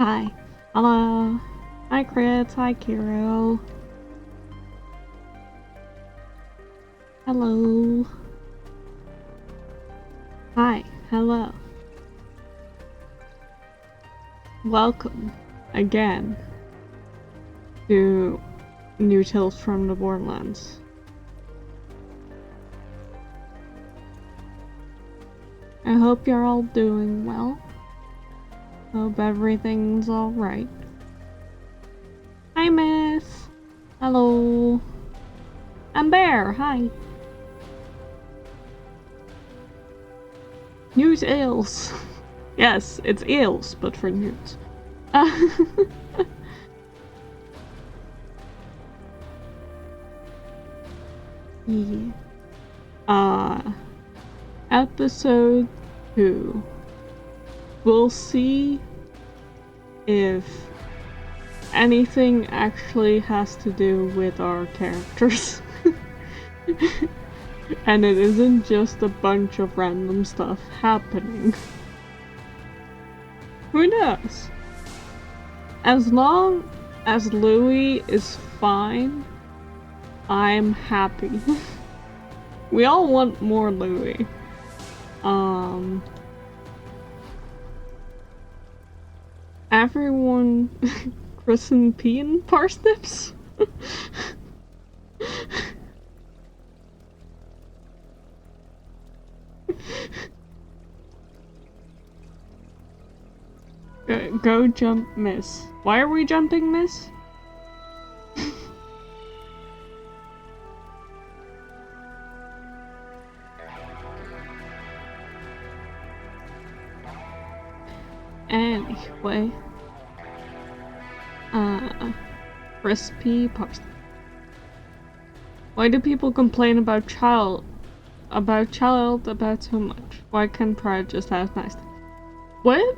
Hi. Hello. Hi, Chris. Hi, Kiro. Hello. Hi. Hello. Welcome again to New Tales from the Borderlands. I hope you're all doing well. Hope everything's alright. Hi, Miss. Hello. I'm Bear. Hi. News Eels. Yes, it's eels, but for newts. Yeah. Episode 2. We'll see if anything actually has to do with our characters. And it isn't just a bunch of random stuff happening. Who knows? As long as Louis is fine, I'm happy. We all want more Louis. Everyone christened pea and parsnips? Go jump, miss. Why are we jumping, miss? Anyway. Crispy parsnip. Why do people complain about child about so much? Why can't Pride just have nice things? What?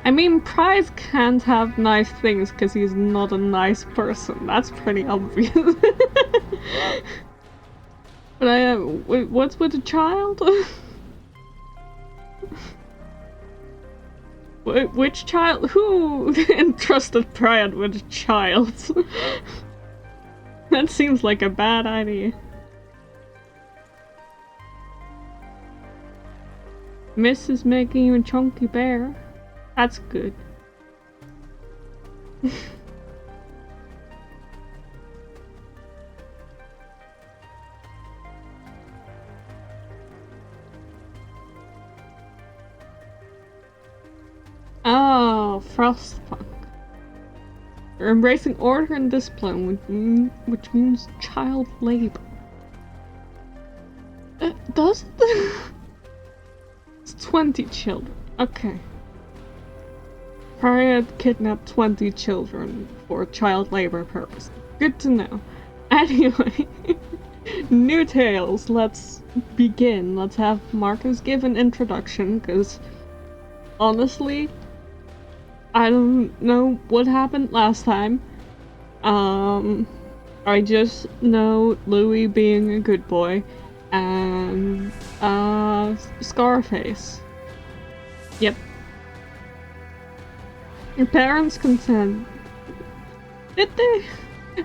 I mean, Pride can't have nice things because he's not a nice person. That's pretty obvious. But what's with a child? Which child? Who entrusted Pride with a child? That seems like a bad idea. Miss is making you a chunky bear. That's good. Oh, Frostpunk. You're embracing order and discipline, which means child labor. Does it? It's 20 children. Okay. Harriet kidnapped 20 children for child labor purposes. Good to know. Anyway, new tales. Let's begin. Let's have Marcus give an introduction, because honestly, I don't know what happened last time. I just know Louis being a good boy and Scarface. Yep. Your parents consent. Did they?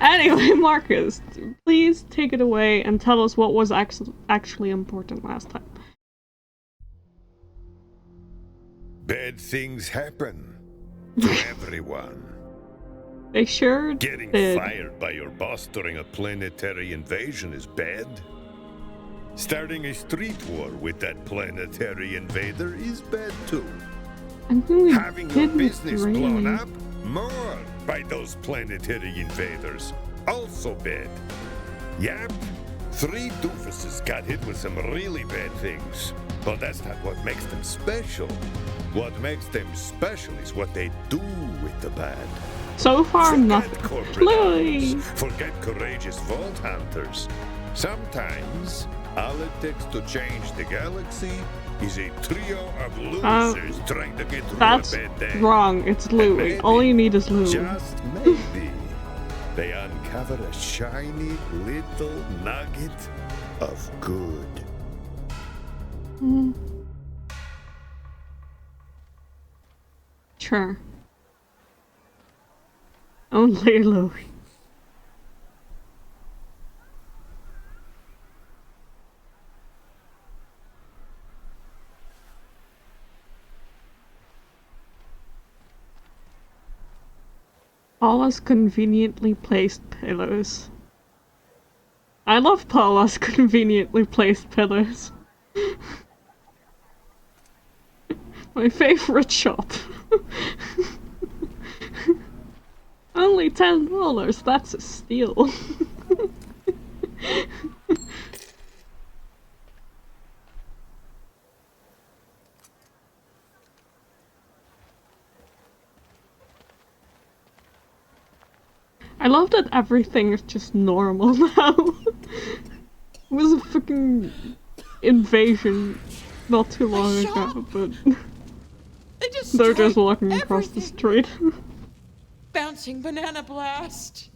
Anyway, Marcus, please take it away and tell us what was actually important last time. Bad things happen to everyone. They sure Getting did. fired by your boss during a planetary invasion is bad. Starting a street war with that planetary invader is bad too. I mean, Having your business blown up, more by those planetary invaders, also bad. Yep, 3 doofuses got hit with some really bad things. But that's not what makes them special. What makes them special is what they do with the bad. So far, Forget nothing. corporate Louis! arms. Forget courageous vault hunters. Sometimes, all it takes to change the galaxy is a trio of losers trying to get through That's a bad day. wrong. It's Louis. Maybe, all you need is Louis. Just maybe, they uncover a shiny little nugget of good. Sure. Only Louis. Paula's conveniently placed pillows. I love Paula's conveniently placed pillows. My favorite shop. Only $10, that's a steal. I love that everything is just normal now. It was a fucking invasion not too long ago, but they're just walking across the street. Bouncing banana blast.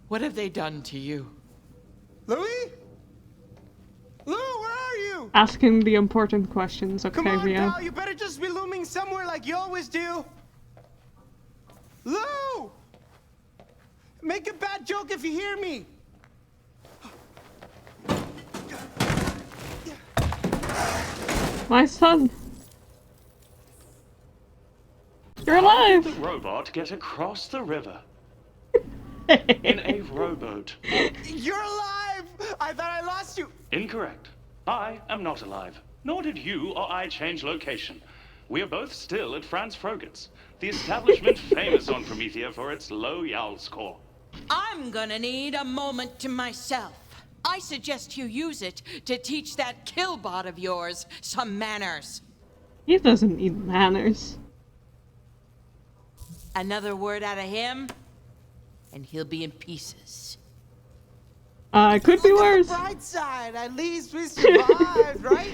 What have they done to you? Louis? Lou, where are you? Asking the important questions, Come on, Octavia. pal, you better just be looming somewhere like you always do. Lou! Make a bad joke if you hear me. My son! You're alive! The robot get across the river in a rowboat. You're alive! I thought I lost you. Incorrect. I am not alive. Nor did you or I change location. We are both still at Franz Froget's, the establishment famous on Promethea for its low Yowl score. I'm gonna need a moment to myself. I suggest you use it to teach that killbot of yours some manners. He doesn't need manners. Another word out of him, and he'll be in pieces. It could be Look at worse. the bright side. At least we survived, right?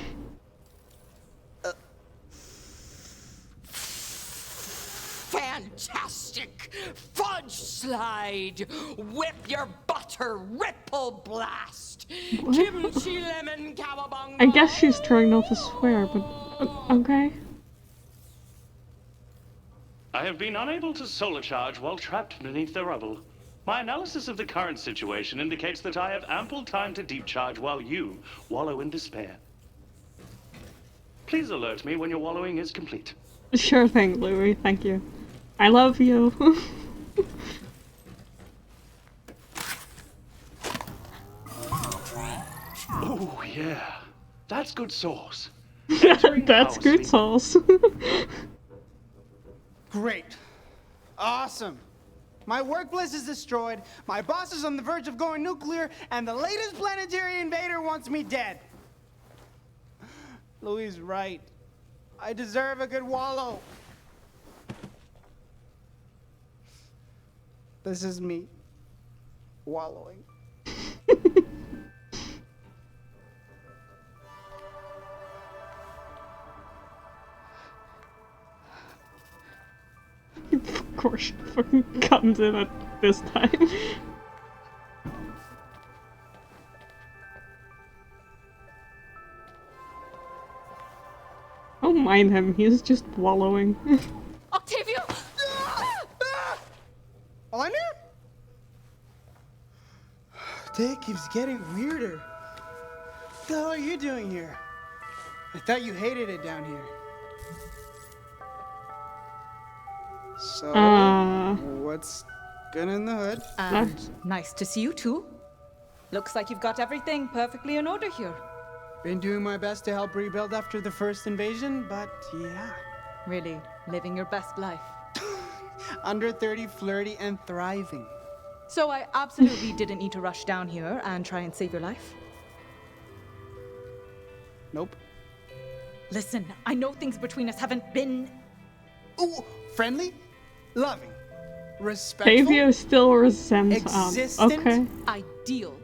Fantastic! Fudge slide! Whip your butter ripple blast! Kimchi lemon cowabunga! I guess she's trying not to swear, but okay. I have been unable to solar charge while trapped beneath the rubble. My analysis of the current situation indicates that I have ample time to deep charge while you wallow in despair. Please alert me when your wallowing is complete. Sure thing, Louis, thank you. I love you. Oh, yeah. That's good sauce. That's good sauce. Great. Awesome. My workplace is destroyed, my boss is on the verge of going nuclear, and the latest planetary invader wants me dead. Louis is right. I deserve a good wallow. This is me. Wallowing. Of course she fucking comes in at this time. Don't mind him, he's just wallowing. Octavia! On here? Day keeps getting weirder. What the hell are you doing here? I thought you hated it down here. So, what's good in the hood? And nice to see you too. Looks like you've got everything perfectly in order here. Been doing my best to help rebuild after the first invasion, but yeah. Really, living your best life. Under 30, flirty, and thriving. So I absolutely didn't need to rush down here and try and save your life. Nope. Listen, I know things between us haven't been... Ooh, friendly, loving, respectful, Octavia still resents existent. Okay. ideal.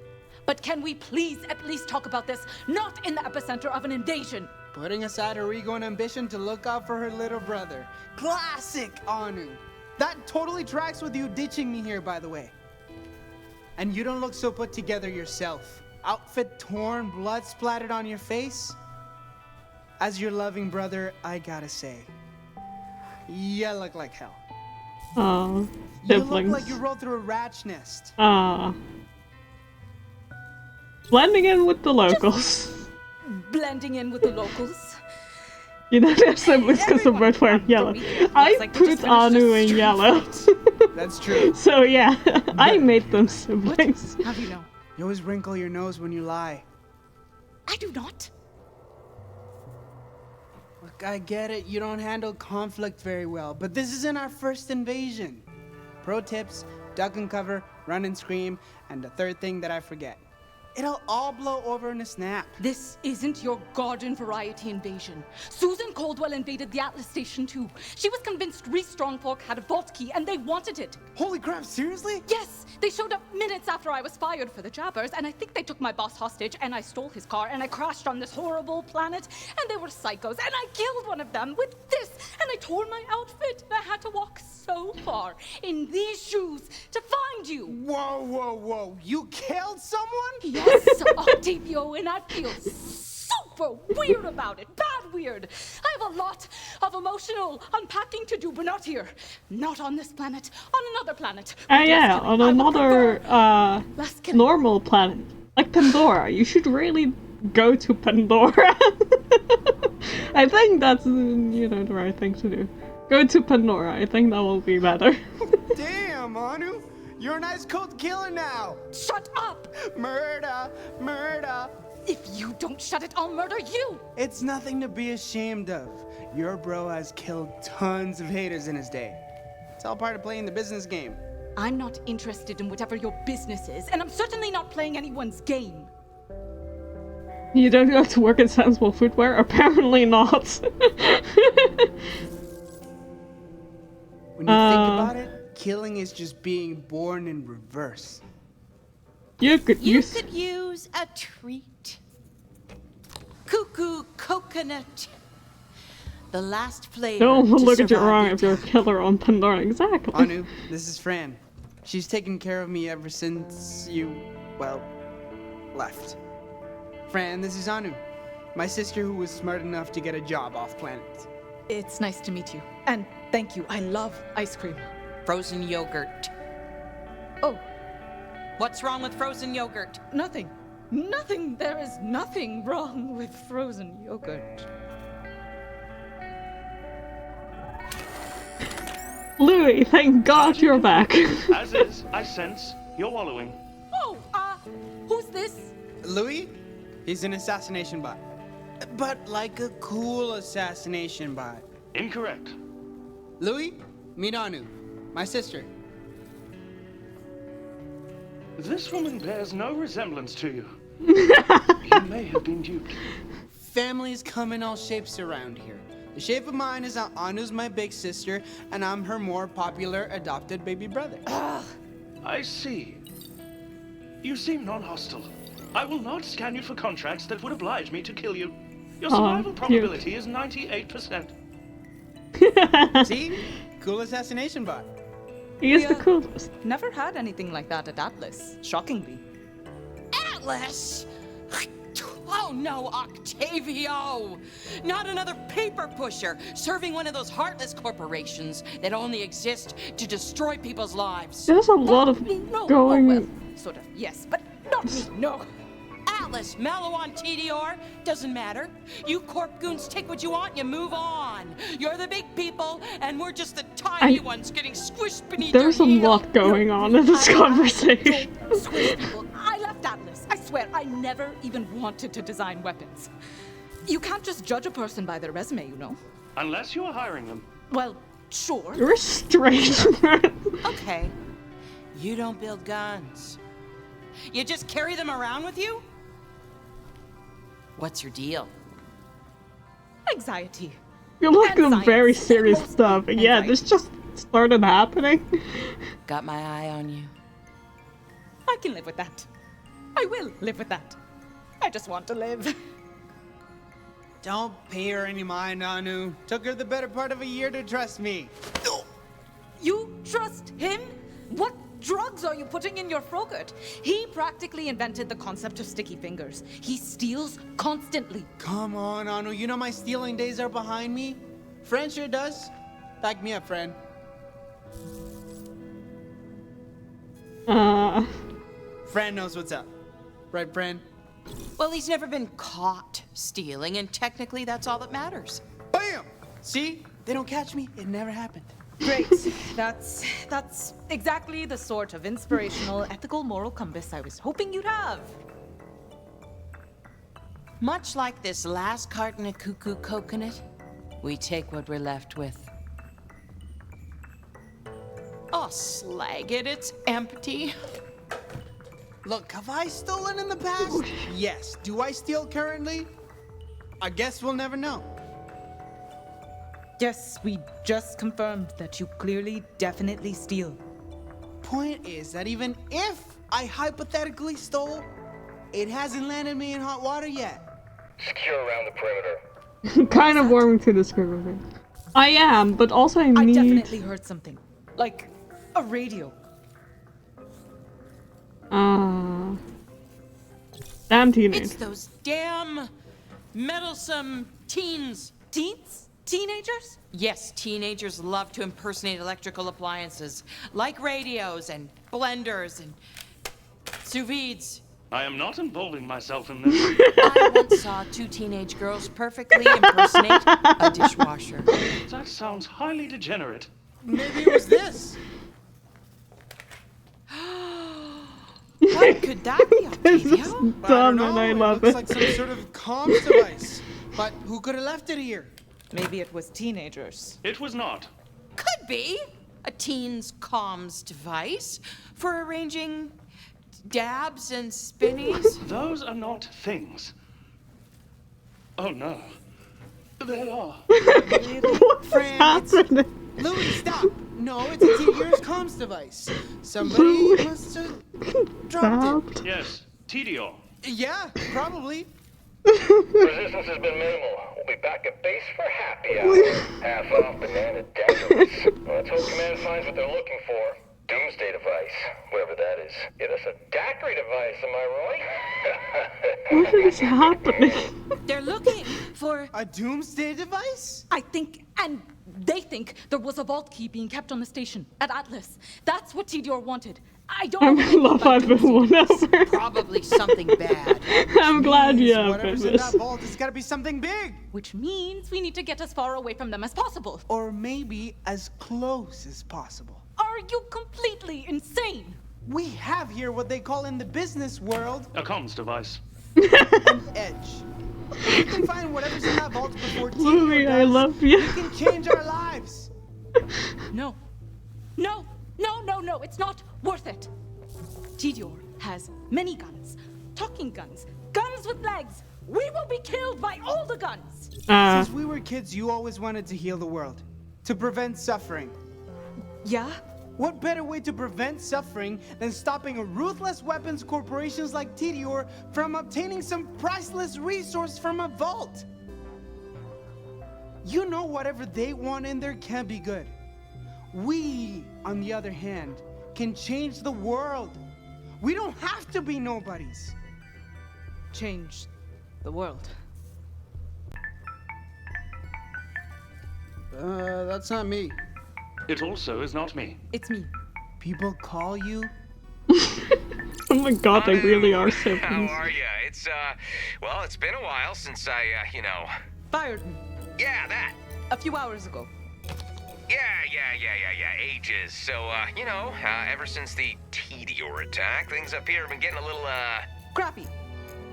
But can we please at least talk about this, not in the epicenter of an invasion? Putting aside her ego and ambition to look out for her little brother. Classic honor. That totally tracks with you ditching me here, by the way. And you don't look so put together yourself. Outfit torn, blood splattered on your face. As your loving brother, I gotta say, you look like hell. Aw, You look siblings. like you rolled through a rat's nest. Ah. Blending in with the locals. Blending in with the locals. You know they're siblings because they're both wearing yellow. I like they put just finished Anu a in street yellow. That's true. So yeah, I made them siblings. How do you know? You always wrinkle your nose when you lie. I do not. Look, I get it, you don't handle conflict very well, but this isn't our first invasion. Pro tips, duck and cover, run and scream, and the third thing that I forget. It'll all blow over in a snap. This isn't your garden variety invasion. Susan Caldwell invaded the Atlas Station too. She was convinced Reese Strongfork had a vault key and they wanted it. Holy crap, seriously? Yes, they showed up minutes after I was fired for the jabbers, and I think they took my boss hostage, and I stole his car, and I crashed on this horrible planet, and they were psychos, and I killed one of them with this, and I tore my outfit, and I had to walk so far in these shoes to find you. Whoa, whoa, whoa. You killed someone? Yes, Octavio, and I feel super weird about it. Bad weird. I have a lot of emotional unpacking to do, but not here. Not on this planet. On another planet. Yeah, on another Less killing. normal planet, like Pandora. You should really go to Pandora. I think that's the right thing to do. Go to Pandora. I think that will be better. Damn, Anu. You're a nice cold killer now. Shut up! Murder, murder. If you don't shut it, I'll murder you! It's nothing to be ashamed of. Your bro has killed tons of haters in his day. It's all part of playing the business game. I'm not interested in whatever your business is, and I'm certainly not playing anyone's game. You don't go to work in sensible footwear? Apparently not. When you think about it, killing is just being born in reverse. You could You use. could use a treat. Cuckoo coconut. The last flavor. No one will to look at you survive wrong the if you're a attack. killer on Pandora. Exactly. Anu, this is Fran. She's taken care of me ever since you, left. Fran, this is Anu. My sister who was smart enough to get a job off planet. It's nice to meet you. And thank you. I love ice cream. Frozen yogurt. Oh, What's wrong with frozen yogurt? nothing. Nothing. There is nothing wrong with frozen yogurt. Louis, thank God you're back. As is, I sense you're wallowing. Oh, who's this? Louis? He's an assassination bot. But like a cool assassination bot. Incorrect. Louis, meet Anu, my sister. This woman bears no resemblance to you. You may have been duped. Families come in all shapes around here. The shape of mine is that Anu's my big sister, and I'm her more popular adopted baby brother. I see. You seem non-hostile. I will not scan you for contracts that would oblige me to kill you. Your survival cute. probability is 98%. See? Cool assassination bot. He is the coolest. Never had anything like that at Atlas, shockingly. Atlas? Oh no, Octavio! Not another paper pusher serving one of those heartless corporations that only exist to destroy people's lives. There's a lot of No, going. oh, well, sort of, yes, but not me, no. Atlas, mellow on TDR, doesn't matter. You corp goons take what you want, you move on. You're the big people, and we're just the tiny ones getting squished beneath There's a your heel. lot going on in this conversation. Don't squish people. I left Atlas. I swear, I never even wanted to design weapons. You can't just judge a person by their resume, you know. Unless you are hiring them. Well, sure. You're a strange man. Okay. You don't build guns. You just carry them around with you? What's your deal? Anxiety. You're like And some very science. serious Mostly stuff. And yeah, this just started happening. Got my eye on you. I can live with that. I will live with that. I just want to live. Don't pay her any mind, Anu. Took her the better part of a year to trust me. You trust him? What drugs are you putting in your Frogurt? He practically invented the concept of sticky fingers. He steals constantly. Come on, Anu. You know my stealing days are behind me. Friend sure does. Back me up, friend. Friend knows what's up. Right, friend? Well, he's never been caught stealing, and technically that's all that matters. Bam! See? They don't catch me. It never happened. Great. That's exactly the sort of inspirational, ethical, moral compass I was hoping you'd have. Much like this last carton of cuckoo coconut, we take what we're left with. Oh, slag it, it's empty. Look, have I stolen in the past? Yes. Do I steal currently? I guess we'll never know. Yes, we just confirmed that you clearly, definitely steal. Point is that even if I hypothetically stole, it hasn't landed me in hot water yet. Secure around the perimeter. Kind of warming to the scribbler. I am, but also I I need... definitely heard something. Like a radio. Damn teenage. It's those damn meddlesome teens. Teens? Teenagers? Yes, teenagers love to impersonate electrical appliances, like radios and blenders and sous vides. I am not involving myself in this. I once saw two teenage girls perfectly impersonate a dishwasher. That sounds highly degenerate. Maybe it was this. What could that be, This is Octavio? dumb and I love looks it. like some sort of comms device. But who could have left it here? Maybe it was teenagers. It was not. Could be a teen's comms device for arranging dabs and spinnies. Those are not things. Oh no. They are. Fran, it's... Happening. Louis, stop! No, it's a TDR's comms device. Somebody must have dropped it. Stopped. Yes, Tedior. Yeah, probably. Resistance has been minimal. We'll be back at base for happy hour. Half off banana daiquiris. Let's hope command finds what they're looking for. Doomsday device, whatever that is. Yeah, that's a daiquiri device, am I right? What is happening? They're looking for A doomsday device? I think, and they think, there was a vault key being kept on the station at Atlas. That's what Tedior wanted. I don't I'm know in love I've been won over. probably something bad. I'm glad you have Whatever's in this. that vault, it's gotta be something big. Which means we need to get as far away from them as possible. Or maybe as close as possible. Are you completely insane? We have here what they call in the business world A comms device. an edge. If we can find whatever's in that vault before Louis, Tedior I does, love you. we can change our lives. No. No, no, no, no, it's not worth it. Tedior has many guns, talking guns, guns with legs. We will be killed by all the guns. Since we were kids, you always wanted to heal the world, to prevent suffering. Yeah? What better way to prevent suffering than stopping ruthless weapons corporations like Tedior from obtaining some priceless resource from a vault? You know whatever they want in there can't be good. We, on the other hand, can change the world. We don't have to be nobodies. Change the world. That's not me. It also is not me. It's me. People call you? Oh my god, they really are How siblings. are ya? It's, well, it's been a while since I, Fired me Yeah, that. a few hours ago. Yeah, ages. So, ever since the Tedior attack, things up here have been getting a little, Crappy.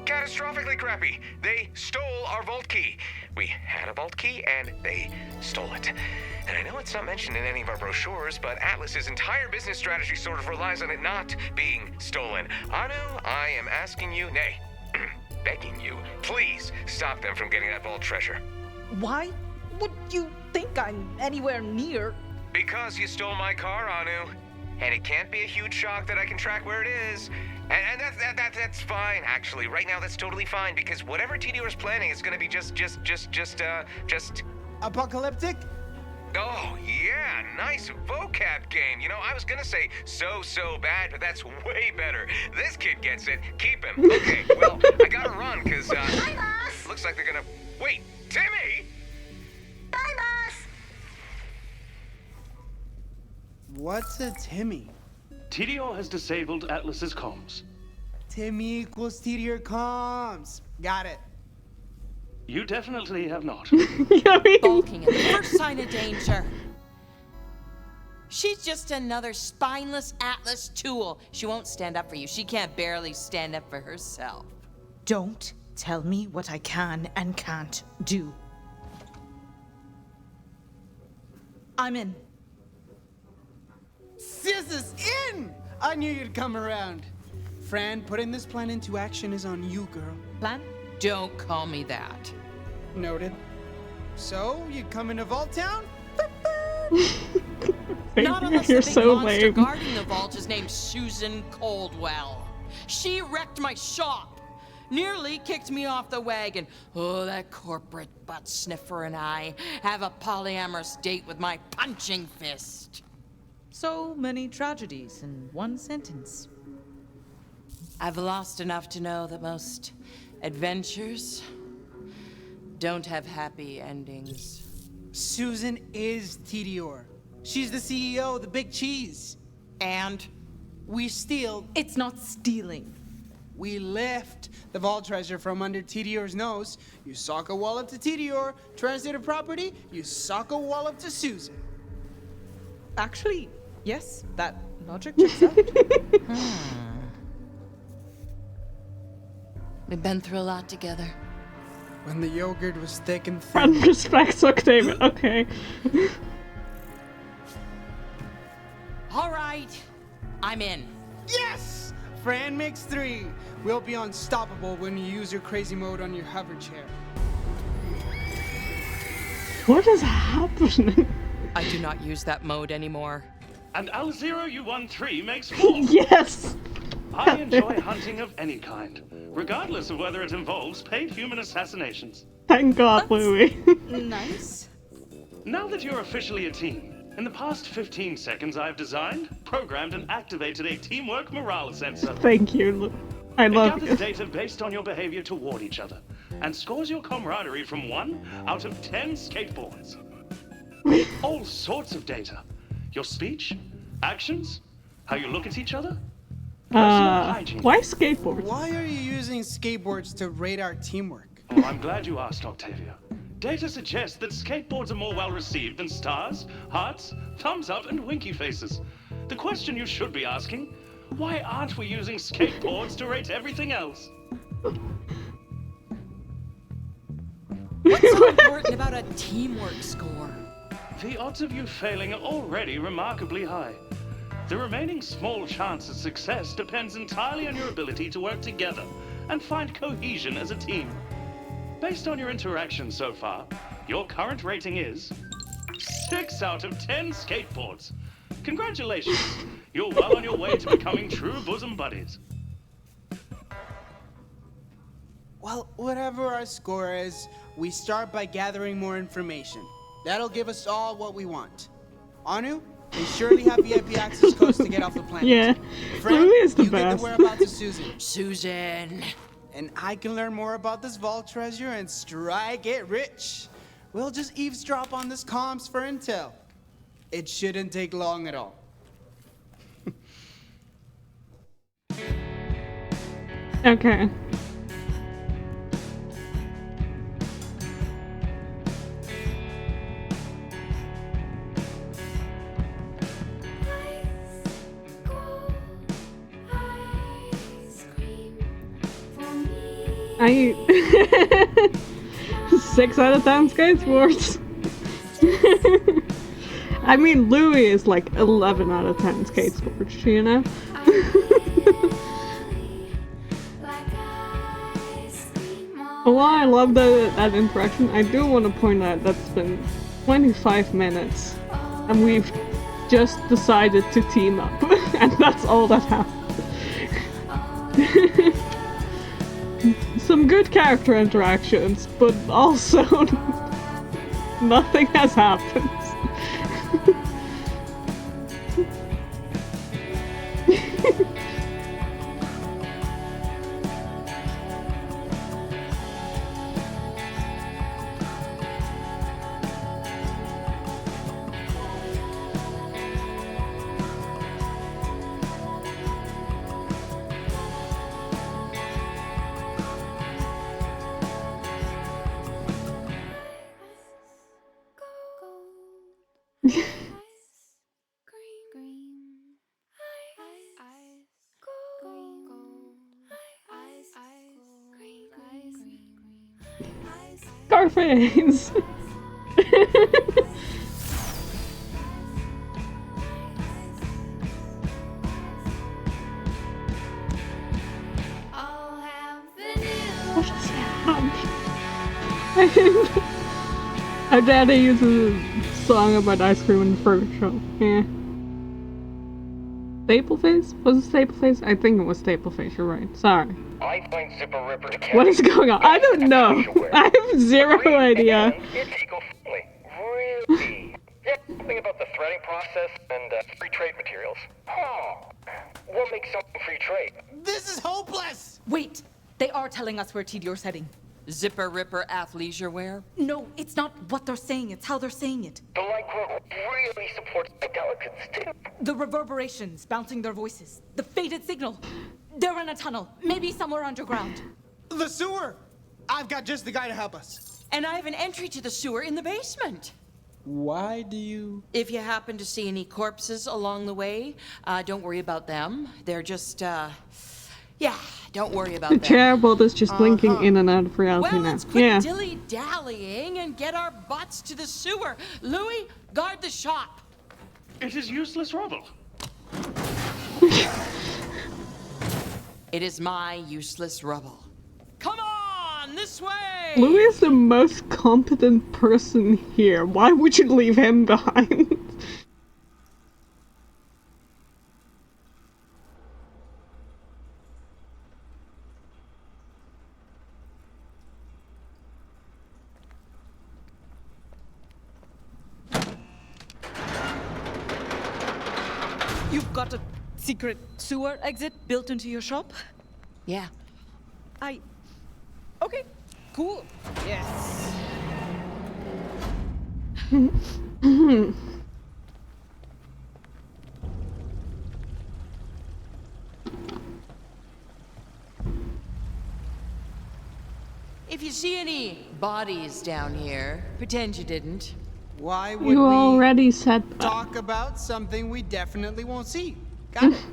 catastrophically crappy. They stole our vault key. We had a vault key, and they stole it. And I know it's not mentioned in any of our brochures, but Atlas's entire business strategy sort of relies on it not being stolen. Anu, I am asking you, nay, begging you, please stop them from getting that vault treasure. Why would you think I'm anywhere near? Because you stole my car, Anu. And it can't be a huge shock that I can track where it is. And that's fine, actually. Right now, that's totally fine, because whatever Tedior is planning is gonna be just... Apocalyptic? Oh, yeah, nice vocab game. You know, I was gonna say so bad, but that's way better. This kid gets it. Keep him. Okay, well, I gotta run, because, Bye, boss! looks like they're gonna... Wait, Timmy! Bye, boss! What's a Timmy? TDO has disabled Atlas's comms. Timmy equals T to your comms. Got it. You definitely have not. I mean, Balking at the first sign of danger. She's just another spineless Atlas tool. She won't stand up for you. She can't barely stand up for herself. Don't tell me what I can and can't do. I'm in. Sis is in! I knew you'd come around. Fran, putting this plan into action is on you, girl. Plan? Don't call me that. Noted. So, you come into Vault Town? Not unless you're the big so monster lame. guarding the vault is named Susan Coldwell. She wrecked my shop. Nearly kicked me off the wagon. Oh, that corporate butt sniffer and I have a polyamorous date with my punching fist. So many tragedies in one sentence. I've lost enough to know that most adventures don't have happy endings. Susan is TDOR. She's the CEO, the big cheese. And We steal. It's not stealing. We lift the vault treasure from under TDOR's nose. You sock a wallop to TDOR, translate a property, you sock a wallop to Susan. Actually, yes, that logic checks out. we've been through a lot together. When the yogurt was thick and thin. Friend respects Octavia. Okay. All right, I'm in. Yes! Fran makes 3. We'll be unstoppable when you use your crazy mode on your hover chair. What is happening? I do not use that mode anymore. And Al0U13 makes 4. Yes! I enjoy hunting of any kind, regardless of whether it involves paid human assassinations. Thank God, Louis. Nice. Now that you're officially a team, in the past 15 seconds I've designed, programmed, and activated a teamwork morale sensor. Thank you. I It love gathers you. data based on your behavior toward each other, and scores your camaraderie from 1 out of 10 skateboards. All sorts of data. Your speech, actions, how you look at each other. Personal hygiene. Why skateboards? Why are you using skateboards to rate our teamwork? Oh, I'm glad you asked, Octavia. Data suggests that skateboards are more well received than stars, hearts, thumbs up, and winky faces. The question you should be asking, why aren't we using skateboards to rate everything else? What's so important about a teamwork score? The odds of you failing are already remarkably high. The remaining small chance of success depends entirely on your ability to work together and find cohesion as a team. Based on your interaction so far, your current rating is 6 out of 10 skateboards. Congratulations, you're well on your way to becoming true bosom buddies. Well, whatever our score is, we start by gathering more information. That'll give us all what we want. Anu, they surely have VIP access codes to get off the planet. Yeah. Fran, Louis is the you get best. the whereabouts of Susan. Susan. And I can learn more about this vault treasure and strike it rich. We'll just eavesdrop on this comms for intel. It shouldn't take long at all. Okay. I 6 out of 10 skateboards. I mean, Louis is like 11 out of 10 skateboards, you know? While I love that interaction, I do want to point out that's been 25 minutes, and we've just decided to team up, and that's all that happened. Some good character interactions, but also nothing has happened. Scarface! What is that? Our daddy uses a song about ice cream in the fruit show. Yeah. Stapleface? Was it Stapleface? I think it was Stapleface, you're right. Sorry. I find Zipper Ripper to What is going on? I don't know. I have zero idea. It's eco-friendly. Really. Yeah, something about the threading process and free trade materials. Oh, what makes something free trade? This is hopeless! Wait, they are telling us where TDR's heading. Zipper Ripper athleisure wear? No, it's not what they're saying, it's how they're saying it. The light quote really supports my delicates, too. The reverberations bouncing their voices. The faded signal. They're in a tunnel, maybe somewhere underground. The sewer! I've got just the guy to help us. And I have an entry to the sewer in the basement. Why do you... If you happen to see any corpses along the way, don't worry about them. They're just, yeah, don't worry about The them. chairboat is just blinking in and out of reality Well, now. let's quit Yeah. dilly-dallying and get our butts to the sewer. Louis, guard the shop. It is useless rubble. It is my useless rubble. Come on, this way! Louis is the most competent person here. Why would you leave him behind? You've got a secret sewer exit built into your shop? Yeah. Okay, cool. Yes. If you see any bodies down here, pretend you didn't. Why would You we already said that. talk about something we definitely won't see? Got it.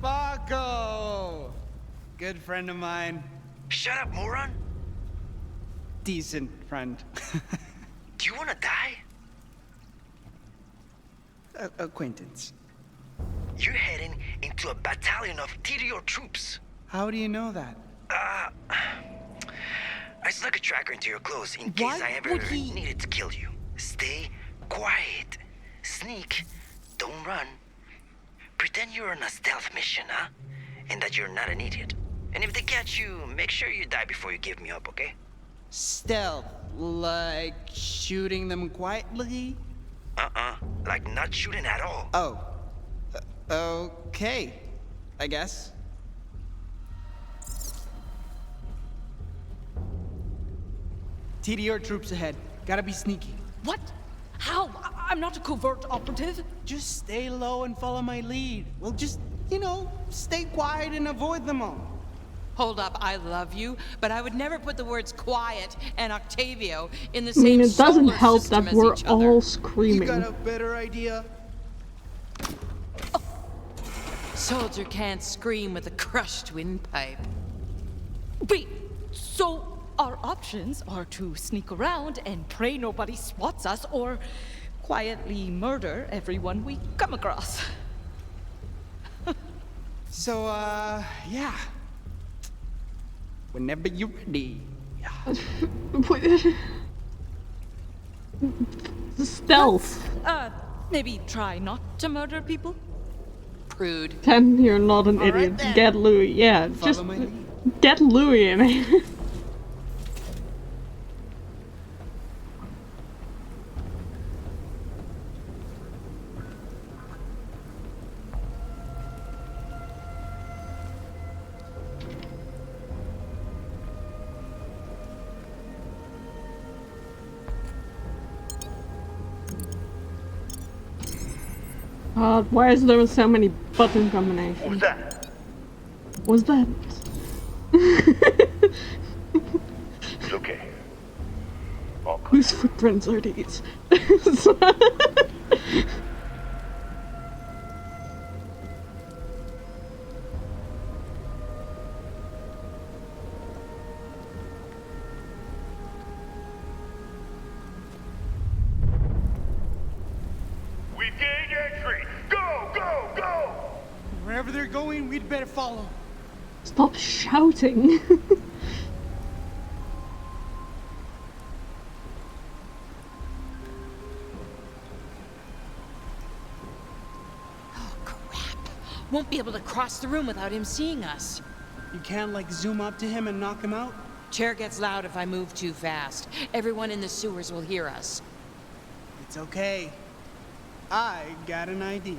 Paco! Good friend of mine. Shut up, moron. Decent friend. Do you want to die? Acquaintance. You're heading into a battalion of TDO troops. How do you know that? I snuck a tracker into your clothes in case Why I ever would he- needed to kill you. Stay quiet. Sneak. Don't run. Pretend you're on a stealth mission, huh? And that you're not an idiot. And if they catch you, make sure you die before you give me up, okay? Stealth. Like shooting them quietly? Like not shooting at all. Oh. Okay. I guess. TDR troops ahead. Gotta be sneaky. What? How? I'm not a covert operative. Just stay low and follow my lead. We'll just, you know, stay quiet and avoid them all. Hold up, I love you, but I would never put the words quiet and Octavio in the I same mean, it doesn't solar help system that as we're each other. all You screaming. got a better idea? Soldier can't scream with a crushed windpipe. Wait, so our options are to sneak around and pray nobody spots us, or quietly murder everyone we come across. So, yeah. Whenever you're ready. Stealth. Maybe try not to murder people? Prude. Then you're not an All right idiot. then. Get Louis. Yeah, Follow just my lead. get Louis in it. Why is there so many button combinations? Who's that? Was that? It's okay. All clear. Whose footprints are these? We've gained entry! Go, go, go! Wherever they're going, we'd better follow. Stop shouting. Oh, crap. Won't be able to cross the room without him seeing us. You can't, like, zoom up to him and knock him out? Chair gets loud if I move too fast. Everyone in the sewers will hear us. It's okay. I got an idea.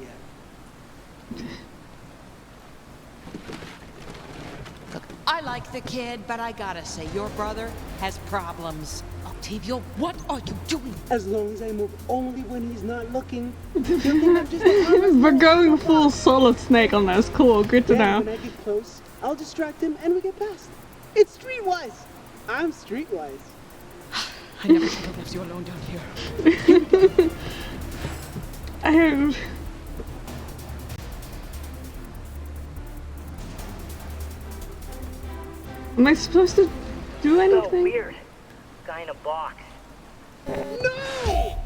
Look, I like the kid, but I gotta say, your brother has problems. Octavio, what are you doing? As long as I move only when he's not looking. You'll think I'm just a harmless We're little going psychopath. full Solid Snake on this. Cool, good to Then know. when I get close, I'll distract him and we get past. It's streetwise. I'm streetwise. I never should have left you alone down here. Oh. Am I supposed to do anything? So weird. Guy in a box. No!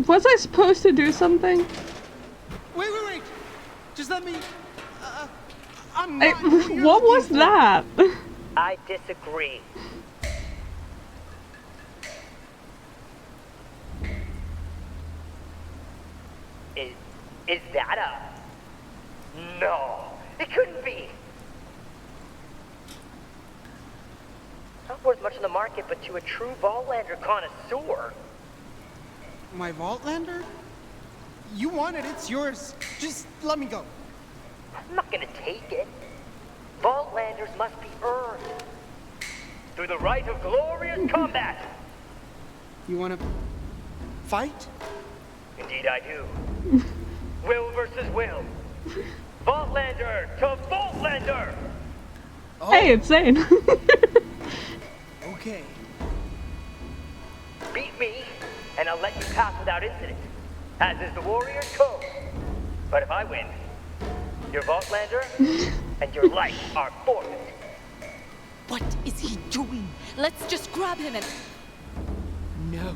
Was I supposed to do something? Wait. Just let me... I'm not who you're What was looking for. that? I disagree. Is that a... No, it couldn't be. Not worth much on the market, but to a true Vaultlander connoisseur. My Vaultlander? You want it, it's yours. Just let me go. I'm not gonna take it. Vaultlanders must be earned. Through the rite of glorious combat. You wanna... fight? Indeed I do. Will versus will. Vaultlander to Vaultlander! Oh, Hey, it's Zane. okay. Beat me, and I'll let you pass without incident, as is the warrior's code. But if I win, your Vaultlander and your life are forfeit. What is he doing? Let's just grab him and... No.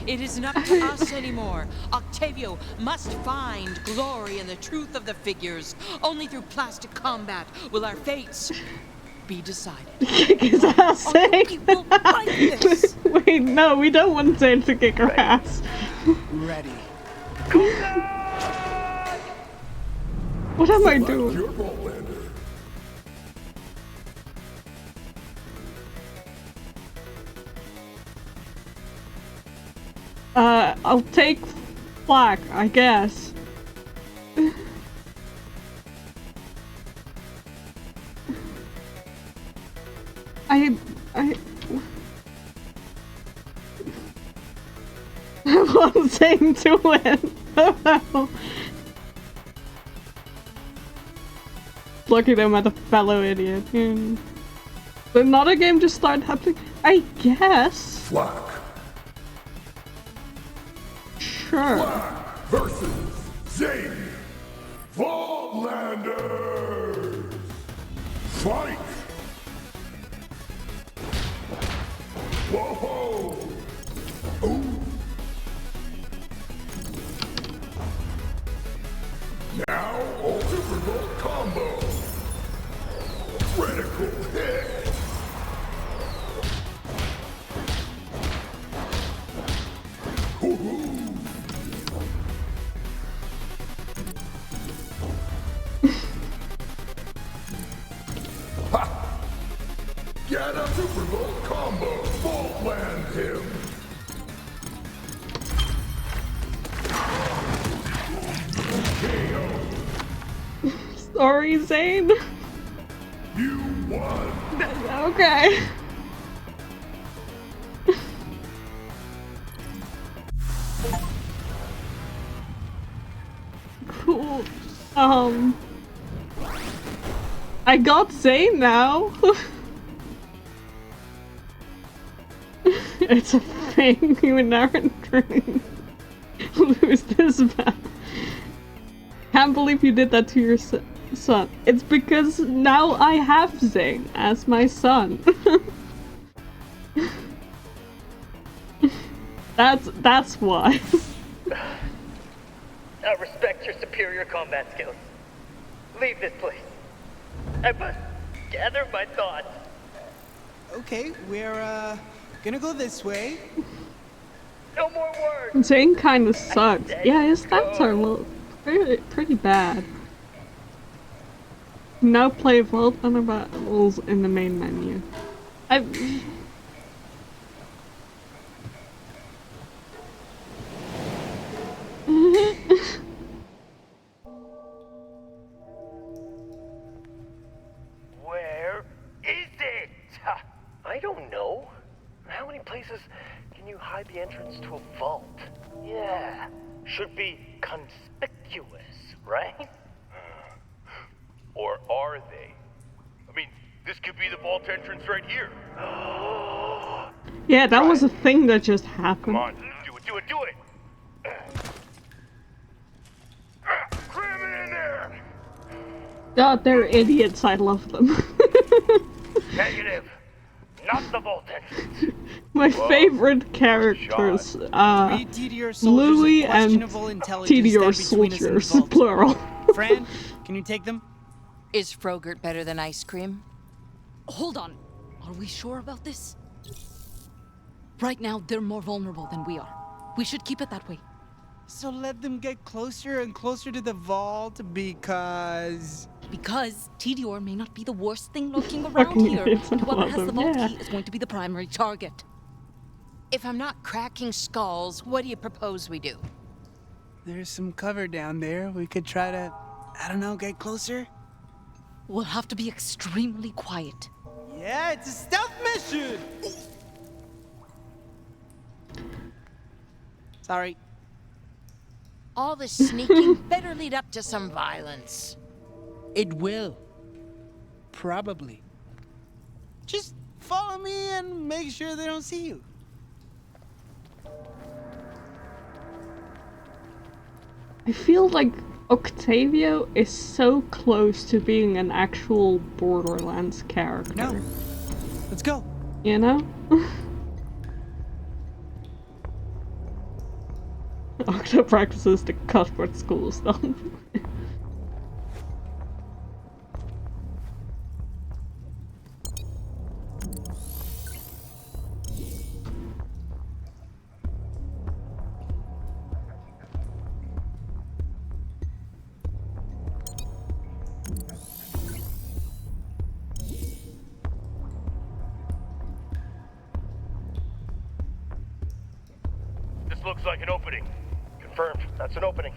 It isn't up to us anymore. Octavio must find glory in the truth of the figures. Only through plastic combat will our fates be decided. Kick his ass, Zane. He will fight this. Wait, no, we don't want Zane to kick her ass. Ready. What am I doing? Your Vaultlander. I'll take black, I guess. I want Zane to win. Looking at a fellow idiot. Did another game just start happening? I guess. Flack. Sure. Flack versus Zane. Vaultlanders. Fight. Whoa. Ooh. Now, Ultimate Bolt combo. Critical hit. Woohoo. Ha! Get a Super Bowl combo. Vaultland him. Sorry, Zane. You won. Okay. Cool. I got Zane now. It's a thing. You would never dream. Lose this battle. Can't believe you did that to your son. It's because now I have Zane as my son. That's why. I respect your superior combat skills. Leave this place. I must gather my thoughts. Okay, we're gonna go this way. No more words. Zane kinda sucks. Yeah, his stats are a little pretty bad. Now play Vault Hunter battles in the main menu. Where is it? I don't know. How many places can you hide the entrance to a vault? Yeah, should be conspicuous, right? Or are they? I mean, this could be the vault entrance right here. Yeah, that was a thing that just happened. Come on, do it, do it, do it! Cram it in there! God, they're idiots. I love them. Negative. Not the vault entrance. My favorite characters, Louis and TDR soldiers, plural. Fran, can you take them? Is Frogurt better than ice cream? Hold on. Are we sure about this? Right now, they're more vulnerable than we are. We should keep it that way. So let them get closer and closer to the vault because TDR may not be the worst thing lurking around here. And whoever has the vault key is going to be the primary target. If I'm not cracking skulls, what do you propose we do? there's some cover down there. We could try to, I don't know, get closer. We'll have to be extremely quiet. Yeah, it's a stealth mission! Sorry. All this sneaking better lead up to some violence. It will. Probably. Just follow me and make sure they don't see you. I feel like Octavio is so close to being an actual Borderlands character. No. Let's go. You know? Octa practices the Cuthbert school stuff. This looks like an opening. Confirmed. That's an opening.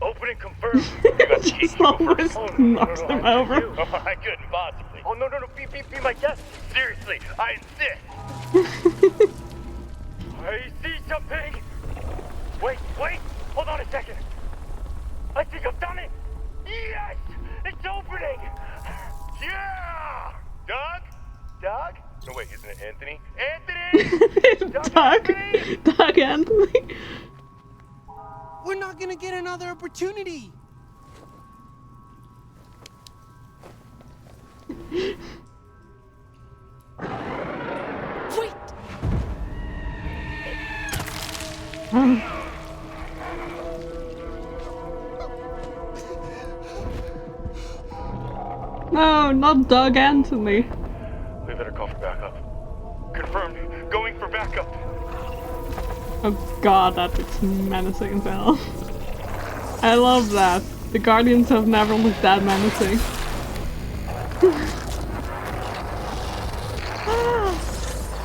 Opening confirmed. You got the key. Just almost knocks him over. Oh, I couldn't possibly. Oh, no, be my guest. Seriously, I insist. I see something. Wait, hold on a second. I think I've done it. Yes, it's opening. Yeah. Doug? No, wait, isn't it Anthony? Anthony! Doug Anthony? We're not gonna get another opportunity. Wait! No, not Doug Anthony. We better call for backup. Confirmed. Going for backup. Oh god, that looks menacing as hell. I love that. The Guardians have never looked that menacing.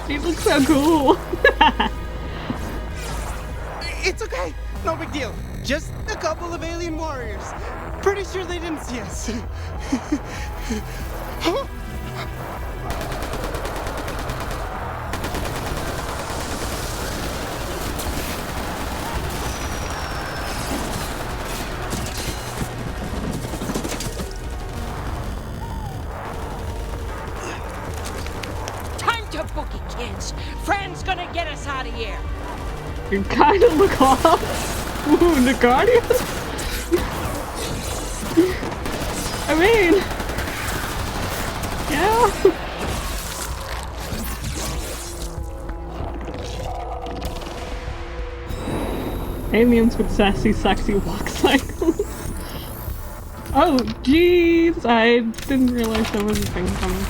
He looks so cool. It's okay. No big deal. Just a couple of alien warriors. Pretty sure they didn't see us. Huh? Time to book it, kids. Fran's gonna get us out of here. You kinda look off. Ooh, the Guardians? I mean... Yeah. Aliens with sassy, sexy walk cycles. Oh, jeez! I didn't realize there was a thing coming.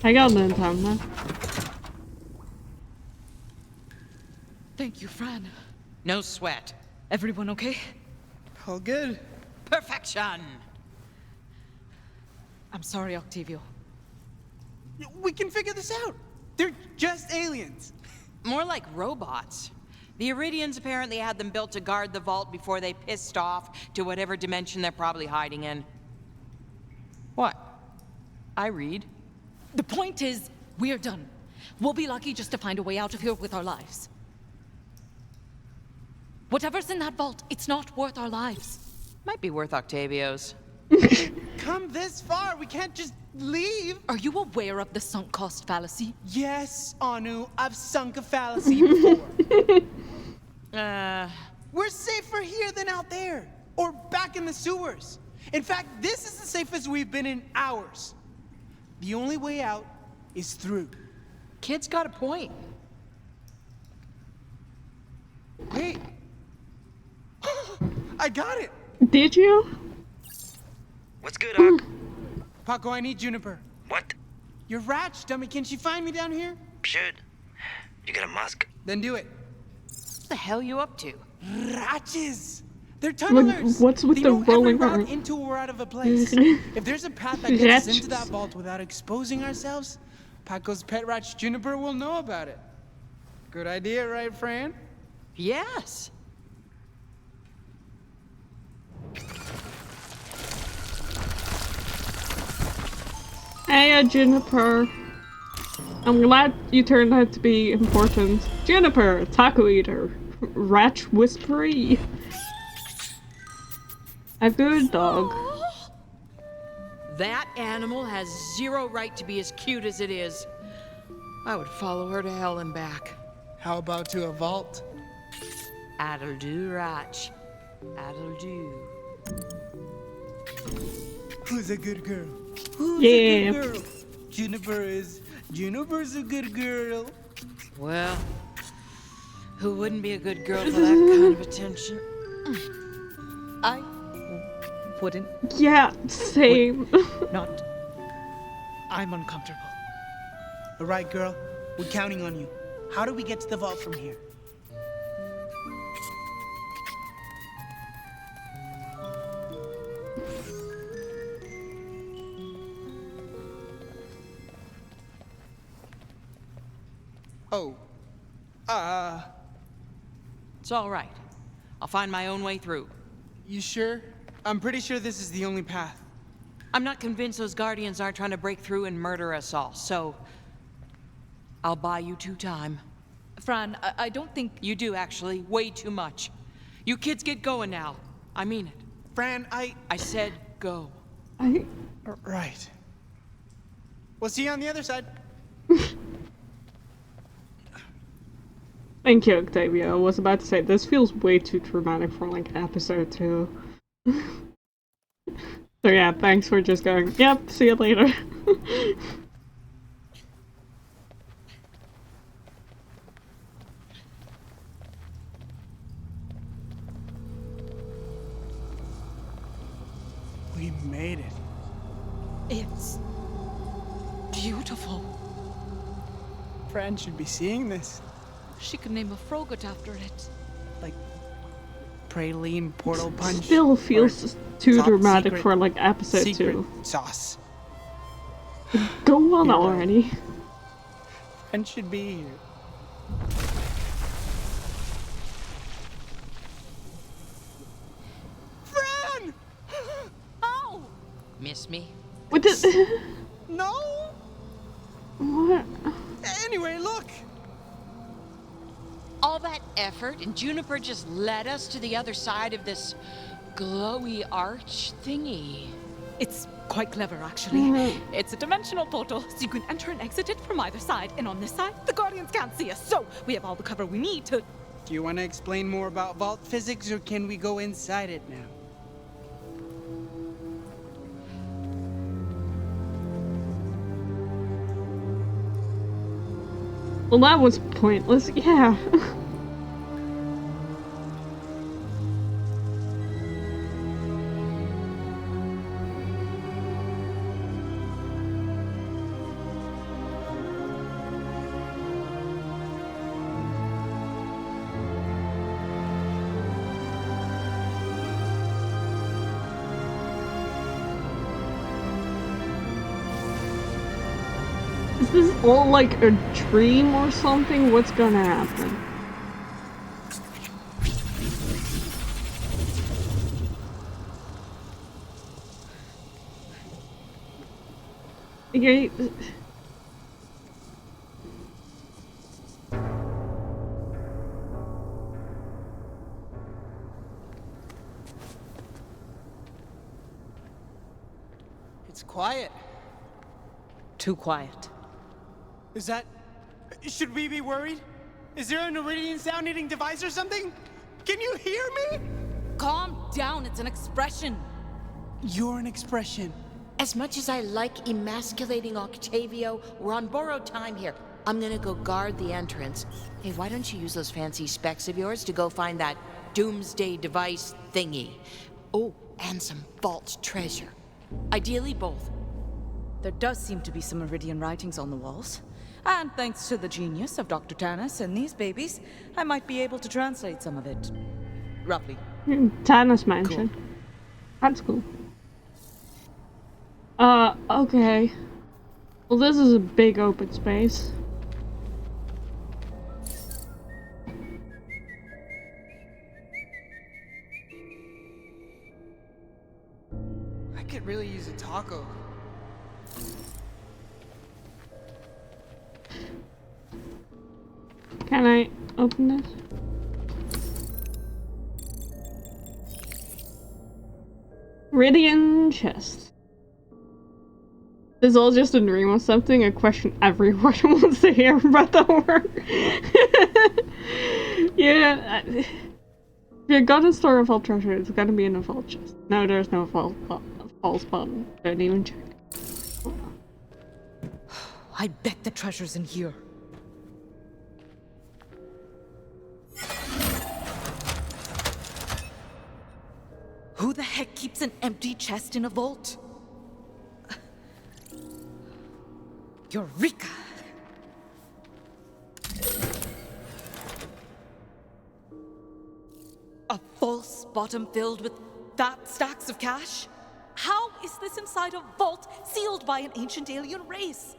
I got it in time, man. Thank you, Fran. No sweat. Everyone okay? All good. Perfection! I'm sorry, Octavio. We can figure this out. They're just aliens. More like robots. The Iridians apparently had them built to guard the vault before they pissed off to whatever dimension they're probably hiding in. What? I read. The point is, we're done. We'll be lucky just to find a way out of here with our lives. Whatever's in that vault, it's not worth our lives. Might be worth Octavio's. Come this far, we can't just leave. Are you aware of the sunk cost fallacy? Yes, Anu, I've sunk a fallacy before. We're safer here than out there, or back in the sewers. In fact, this is the safest we've been in hours. The only way out is through. Kid's got a point. Wait. I got it. Did you? What's good, Ock? Paco, I need Juniper. What? Your Ratch, dummy, can she find me down here? Should. You got a musk? Then do it. What the hell you up to? Ratches! They're tunnelers! what's with they the know every rolling route around? into or out of a place. If there's a path that gets us into that Ratches. vault without exposing ourselves, Paco's pet Ratch Juniper will know about it. Good idea, right, Fran? Yes. Hey, Juniper. I'm glad you turned out to be important. Juniper, taco eater, Ratch whispery. A good dog. That animal has zero right to be as cute as it is. I would follow her to hell and back. How about to a vault? That'll do, Ratch. That'll do. Who's a good girl? Who's Yeah. a good girl? Juniper is. Juniper's a good girl. Well, who wouldn't be a good girl for that kind of attention? I wouldn't. Yeah, same. Not. I'm uncomfortable. All right, girl. We're counting on you. How do we get to the vault from here? Oh. It's all right. I'll find my own way through. You sure? I'm pretty sure this is the only path. I'm not convinced those Guardians aren't trying to break through and murder us all, so I'll buy you 2 time. Fran, I don't think. You do, actually. Way too much. You kids get going now. I mean it. Fran, I said go. Right. We'll see you on the other side. Thank you, Octavia. I was about to say, this feels way too dramatic for like episode 2. So yeah, thanks for just going, yep, see you later. We made it. It's beautiful. Fran should be seeing this. She could name a Frogut after it. Like praline portal punch. Still feels too top dramatic secret- for like episode secret 2. sauce. Go on You're right. already. Fran should be here. Fran! Oh! Miss me? What the? No! What? Anyway, look! All that effort, and Juniper just led us to the other side of this glowy arch thingy. It's quite clever, actually. It's a dimensional portal, so you can enter and exit it from either side. And on this side, the Guardians can't see us, so we have all the cover we need to. Do you want to explain more about vault physics, or can we go inside it now? Well, that was pointless, yeah. Is this all like a dream or something? What's gonna happen? Okay. It's quiet. Too quiet. Is that... Should we be worried? Is there an Iridian sound-eating device or something? Can you hear me? Calm down, it's an expression. You're an expression. As much as I like emasculating Octavio, we're on borrowed time here. I'm gonna go guard the entrance. Hey, why don't you use those fancy specs of yours to go find that doomsday device thingy? Oh, and some vault treasure. Ideally both. There does seem to be some Iridian writings on the walls. And thanks to the genius of Dr. Tanis and these babies, I might be able to translate some of it. Roughly. Tanis Mansion. Cool. That's cool. Okay. Well, this is a big open space. I could really use a taco. Can I open this? Iridian chest. This is all just a dream or something? A question everyone wants to hear about the work. Yeah. If you're gonna store a vault treasure, it's gotta be in a vault chest. No, there's no false button. Don't even check. I bet the treasure's in here. Who the heck keeps an empty chest in a vault? Eureka! A false bottom filled with fat stacks of cash? How is this inside a vault sealed by an ancient alien race?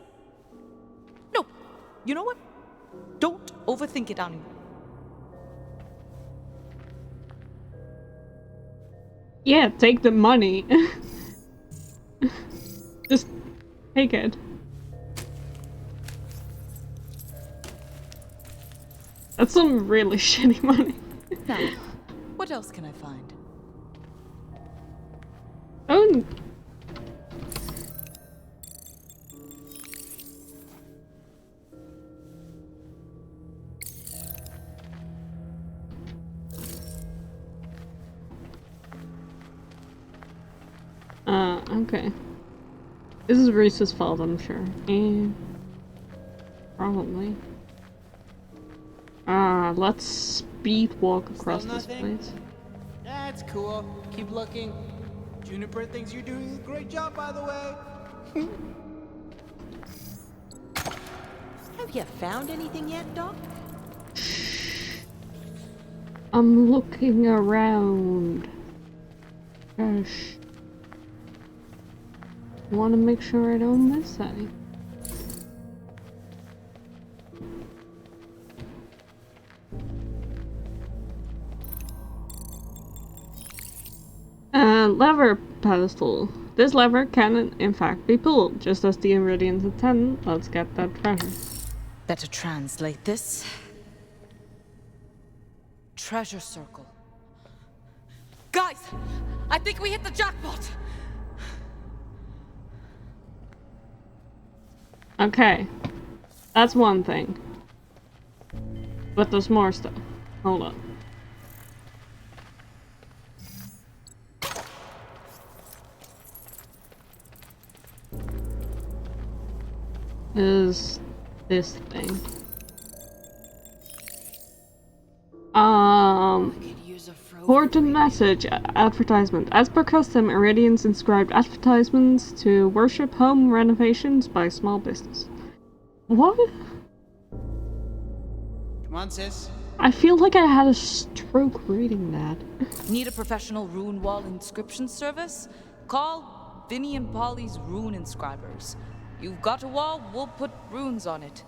No, you know what? Don't overthink it, Anu. Yeah, take the money. Just take it. That's some really shitty money. Now, what else can I find? Oh. Okay. This is Reese's fault, I'm sure. And probably. Let's speed walk across this place. That's cool. Keep looking. Juniper thinks you're doing a great job, by the way. Have you found anything yet, Doc? I'm looking around. Gosh. I want to make sure I don't miss any. Lever pedestal. This lever can in fact be pulled, just as the Iridians intend. Let's get that treasure. Better translate this. Treasure circle. Guys, I think we hit the jackpot. Okay, that's one thing. But there's more stuff. Hold on. Is this thing. Important message advertisement. As per custom, Iridians inscribed advertisements to worship home renovations by small business. What? Come on, sis. I feel like I had a stroke reading that. Need a professional rune wall inscription service? Call Vinny and Polly's Rune Inscribers. You've got a wall, we'll put runes on it.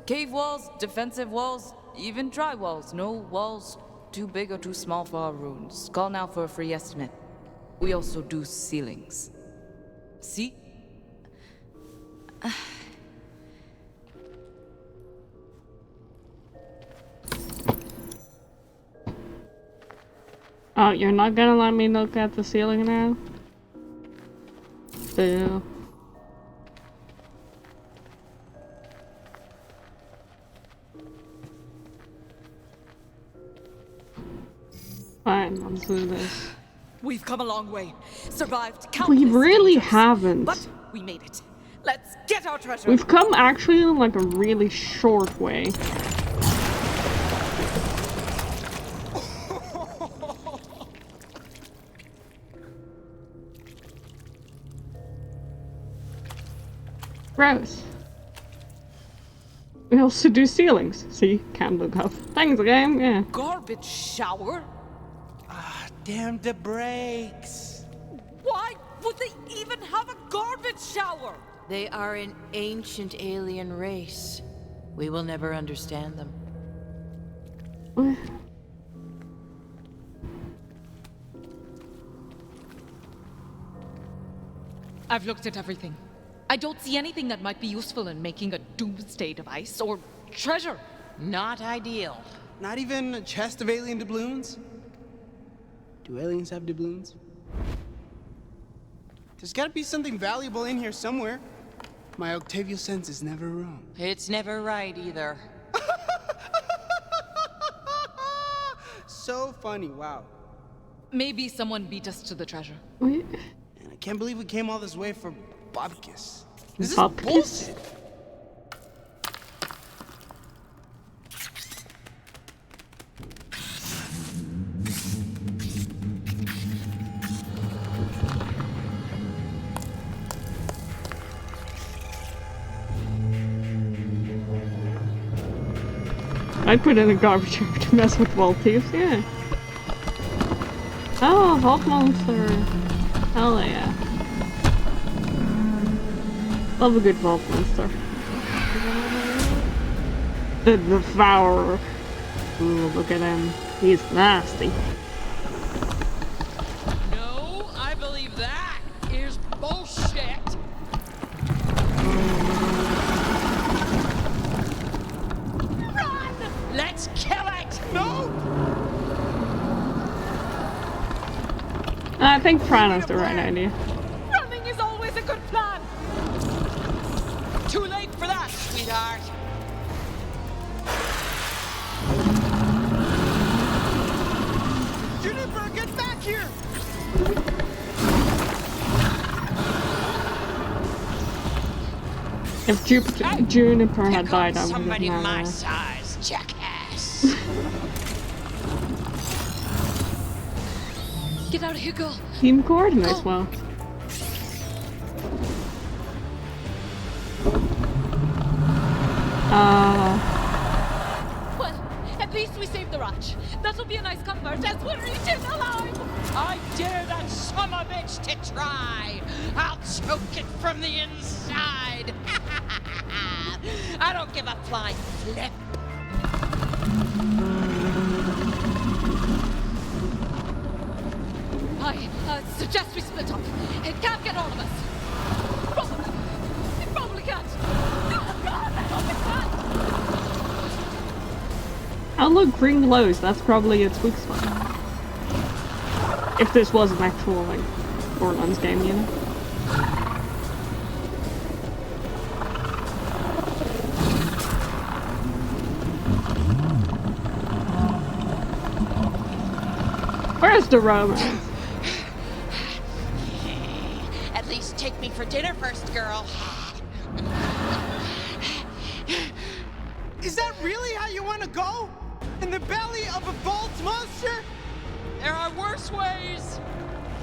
Cave walls, defensive walls, even dry walls. No walls too big or too small for our runes. Call now for a free estimate. We also do ceilings. See? Oh, you're not gonna let me look at the ceiling now? Boo. Fine, let's do this. We've come a long way. Survived countless We really dangers, haven't. But we made it. Let's get our treasure. We've come actually in like a really short way. Gross. We also do ceilings. See? Can't look up. Thanks, game. Yeah. Garbage shower? Damn the brakes. Why would they even have a garbage shower? They are an ancient alien race. We will never understand them. What? I've looked at everything. I don't see anything that might be useful in making a doomsday device or treasure. Not ideal. Not even a chest of alien doubloons? Do aliens have doubloons? There's gotta be something valuable in here somewhere. My Octavio sense is never wrong. It's never right either. So funny, wow. Maybe someone beat us to the treasure. Wait. And I can't believe we came all this way for Bobkiss. This is Bobkiss? bullshit. I put in a garbage chute to mess with vault thieves, yeah. Oh, vault monster. Hell yeah. Love a good vault monster. The Devourer. Ooh, look at him. He's nasty. No, I believe that is bullshit. Run! Let's kill it! No! I think Fran has the right idea. Running is always a good plan. Too late for that, sweetheart. Juniper, get back here! If Juniper had died, I would have Somebody my never. size, jackass. Get out of here, girl. Team coordinates well. Well, at least we saved the Ratch. That'll be a nice comfort as we're eaten alive. I dare that son of a bitch to try. I'll choke it from the inside. I don't give a flying flip. I suggest we split up. It can't get all of us. Probably. It probably can't. Oh, God, I hope it can't. Oh look, green glows. That's probably its weak spot. If this was an actual, like, Borderlands game, you know? Where's the romance? At least take me for dinner first, girl. Is that really how you want to go? In the belly of a vault monster? There are worse ways.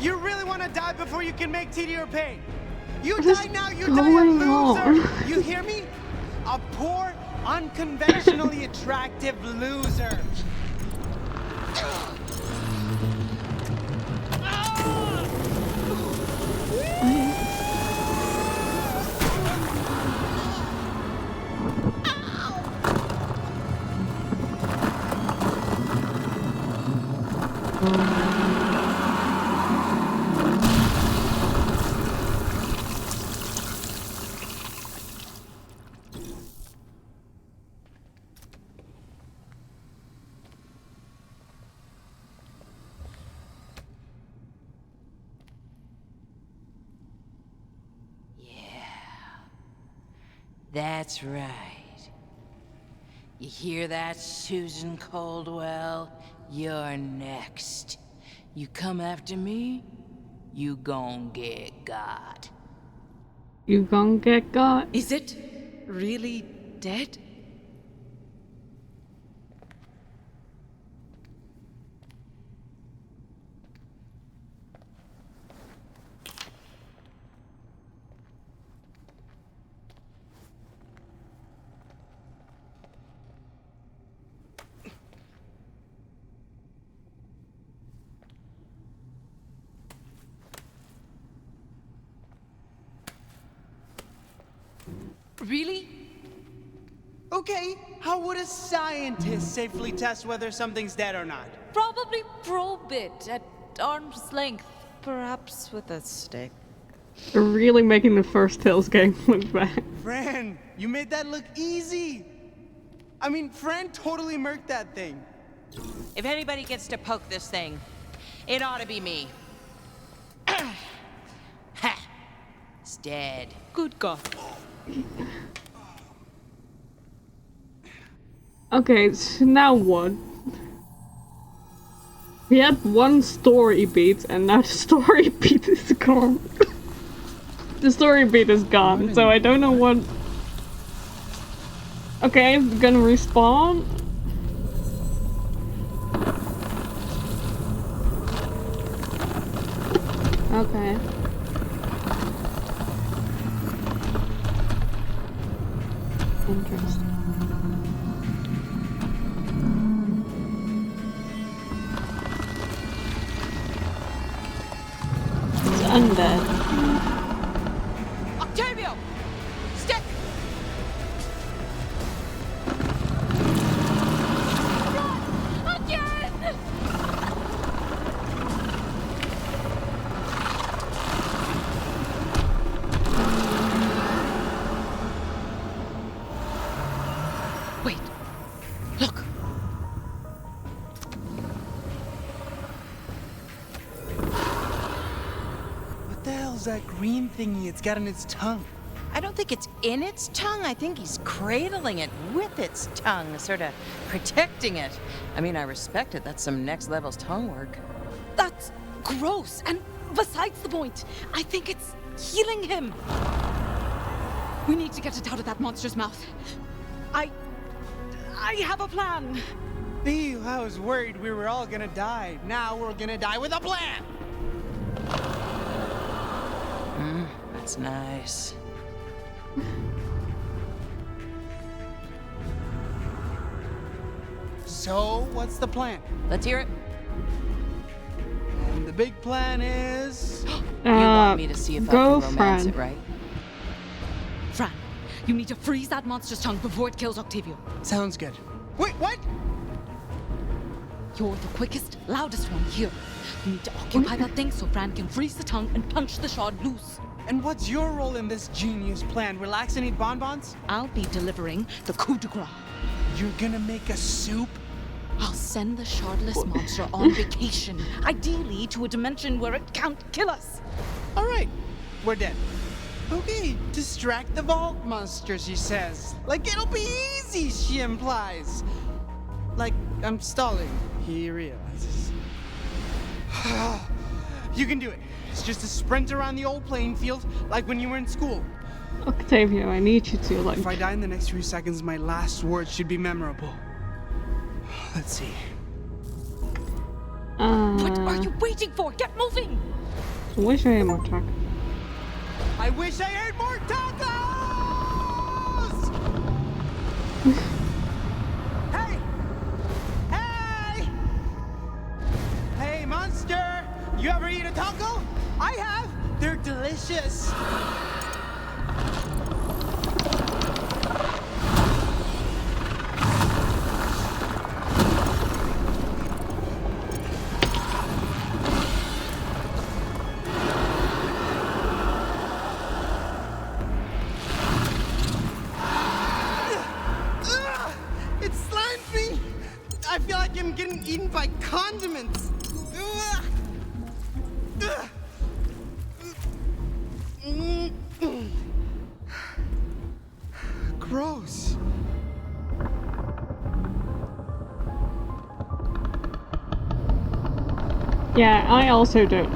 You really want to die before you can make TD or pay? You What die is now, you die a going loser! on? You hear me? A poor, unconventionally attractive loser. That's right. You hear that, Susan Caldwell? You're next. You come after me, you gon' get got. You gon' get got? Is it really dead? Really? Okay, how would a scientist safely test whether something's dead or not? Probably probe it at arm's length, perhaps with a stick. You're really making the first Tales game look bad. Fran, you made that look easy. I mean, Fran totally murked that thing. If anybody gets to poke this thing, it ought to be me. Ha! It's dead. Good God. Okay, so now what? We had one story beat, and now the story beat is gone. The story beat is gone, so I don't know what... Okay, it's gonna respawn. Okay. Interesting. It's undead. Octavio! Stick! Again! Wait. Look. What the hell's that green thingy it's got in its tongue? I don't think it's in its tongue. I think he's cradling it with its tongue, sort of protecting it. I mean, I respect it. That's some next level tongue work. That's gross. And besides the point, I think it's healing him. We need to get it out of that monster's mouth. I have a plan. Ew, I was worried we were all gonna die. Now we're gonna die with a plan! That's nice. So, what's the plan? Let's hear it. And the big plan is... You want me to see if I go, can romance Fran. it, right? Fran, you need to freeze that monster's tongue before it kills Octavio. Sounds good. Wait, what? You're the quickest, loudest one here. You need to occupy that thing so Fran can freeze the tongue and punch the shard loose. And what's your role in this genius plan? Relax and eat bonbons? I'll be delivering the coup de grace. You're gonna make a soup? I'll send the shardless monster on vacation, ideally to a dimension where it can't kill us. All right, we're dead. Okay, distract the vault monster, she says. Like it'll be easy, she implies. Like I'm stalling, he realizes. You can do it. It's just a sprint around the old playing field, like when you were in school. Octavio, I need you to, like... If I die in the next few seconds, my last words should be memorable. Let's see. What are you waiting for? Get moving! Wish I had more tacos. I wish I ate more tacos! Hey! Hey! Hey, monster! You ever eat a taco? I have! They're delicious! It slimed me! I feel like I'm getting eaten by condiments! Gross. Yeah, I also don't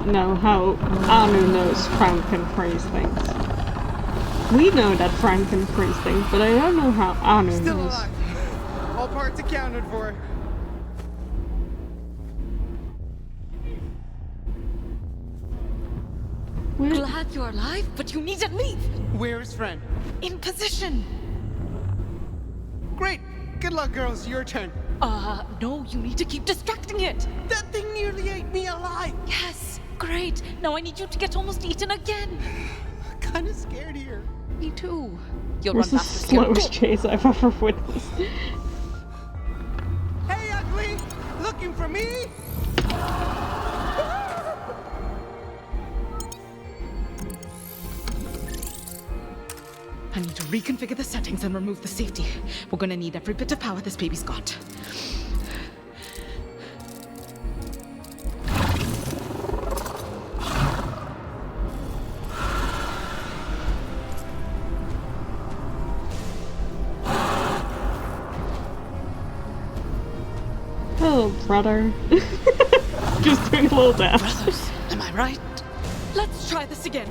know how Anu knows Frank can freeze things. We know that Frank can freeze things, but I don't know how Anu Still knows. alive. All parts accounted for. Glad you're alive, but you need to leave! Where is friend? In position! Great. Good luck, girls. Your turn. No, you need to keep distracting it! That thing nearly ate me alive. Yes, great! Now I need you to get almost eaten again! Kinda scared here. Me too. You'll This run is the faster. slowest chase I've ever witnessed. Hey, ugly! Looking for me? I need to reconfigure the settings and remove the safety. We're gonna need every bit of power this baby's got. Oh, brother. Just doing a little dance. Brothers, am I right? Let's try this again.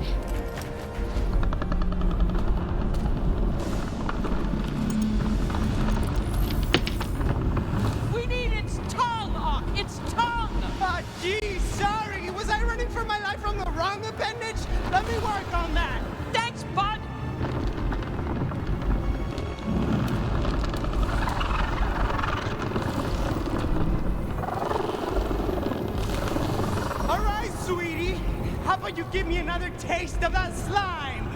We need its tongue! Its tongue! Ah, gee, sorry. Was I running for my life from the wrong appendage? Let me work on that. Thanks, bud! All right, sweetie. How about you give me another taste of that slime?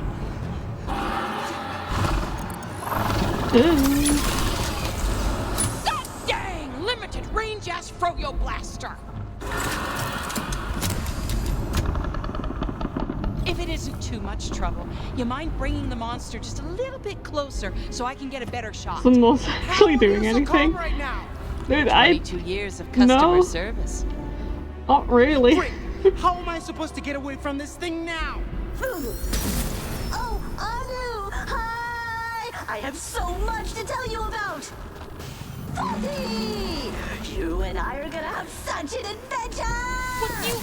God dang! Limited range ass Froyo Blaster! If it isn't too much trouble, you mind bringing the monster just a little bit closer so I can get a better shot? I'm not actually doing You're so calm anything. right now. Dude, I... 22 years of customer No. service. Not really. Great. How am I supposed to get away from this thing now? Oh, Anu! Hi! I have so much to tell you about! Faulty! You and I are gonna have such an adventure! What you...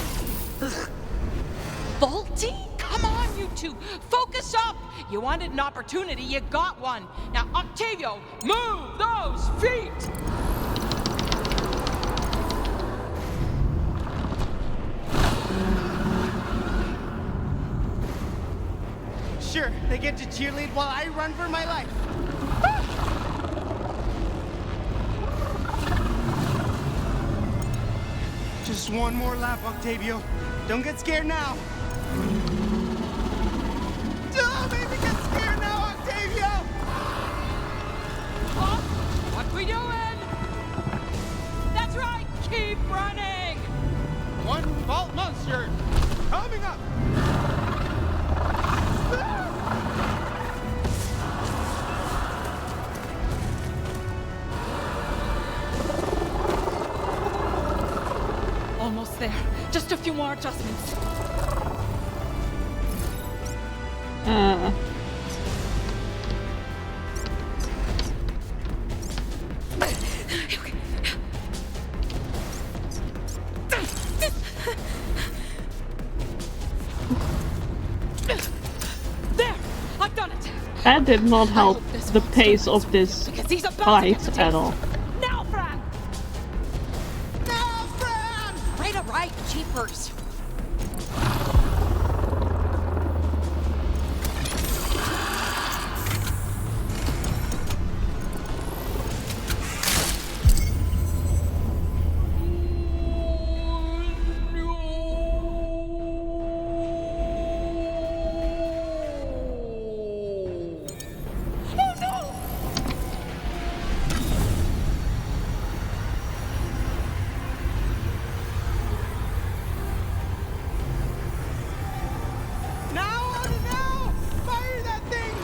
Faulty? Come on, you two! Focus up! You wanted an opportunity, you got one! Now, Octavio, move those feet! Sure, they get to cheerlead while I run for my life. Just one more lap, Octavio. Don't get scared now. Don't make me get scared now, Octavio! Oh, what we doing? That's right, keep running! One vault monster coming up. Almost there. Just a few more adjustments. There! I've done it! That did not help hope this the monster pace runs of this because he's about to get fight the at taste. all. Now, Frank! papers. Now! Fire that thing!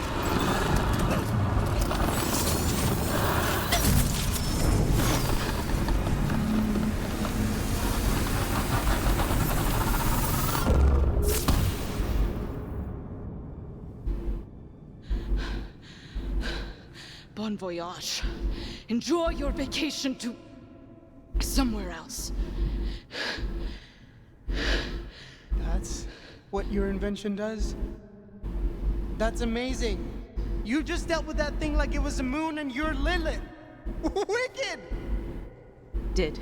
Bon voyage. Enjoy your vacation to somewhere else. That's what your invention does? That's amazing. You just dealt with that thing like it was a moon and you're Lilith. Wicked! Did.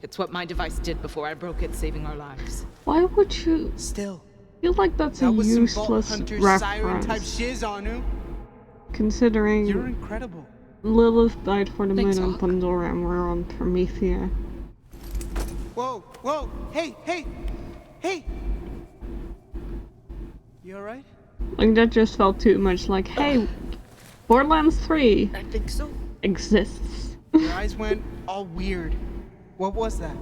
It's what my device did before I broke it, saving our lives. Why would you Still, feel like that's that a was some Vault useless Hunter siren type reference? shiz, Anu. Considering You're incredible. Lilith died for the Thanks, moon on Hawk. Pandora and we're on Promethea. Whoa, whoa, hey, hey, hey! You alright? Like, that just felt too much like, hey, Borderlands 3 I think so. exists. Your eyes went all weird. What was that?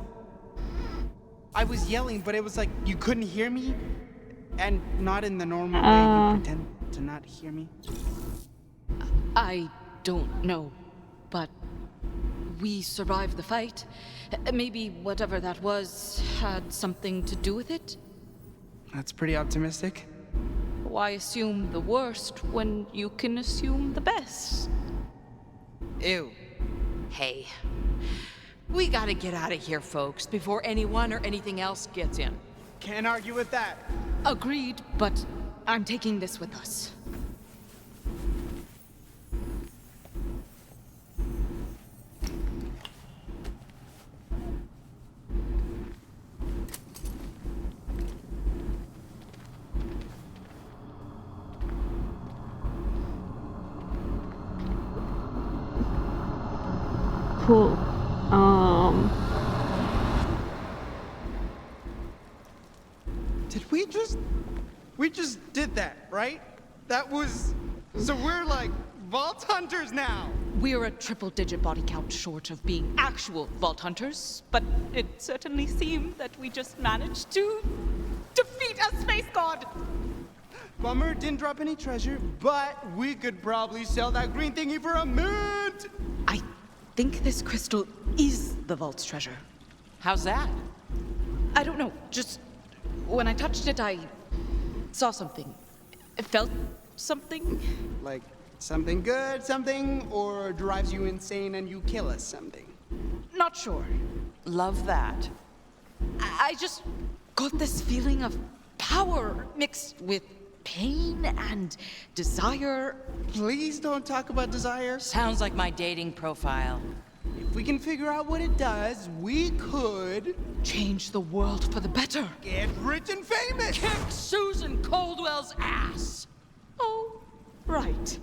I was yelling, but it was like you couldn't hear me, and not in the normal way you pretend to not hear me. I don't know, but we survived the fight. Maybe whatever that was had something to do with it? That's pretty optimistic. Why assume the worst when you can assume the best? Ew. Hey, we gotta get out of here, folks, before anyone or anything else gets in. Can't argue with that. Agreed, but I'm taking this with us. Cool. Did we just did that, right? That was, so we're like Vault Hunters now. We're a triple-digit body count short of being actual Vault Hunters, but it certainly seemed that we just managed to defeat a space god! Bummer didn't drop any treasure, but we could probably sell that green thingy for a mint. I think this crystal is the vault's treasure. How's that? I don't know, just when I touched it, I saw something. I felt something. Like something good, something, or drives you insane and you kill us something. Not sure. Love that. I just got this feeling of power mixed with pain and desire. Please don't talk about desire. Sounds like my dating profile. If we can figure out what it does, we could Change the world for the better. get rich and famous. Kick Susan Coldwell's ass! Oh, right.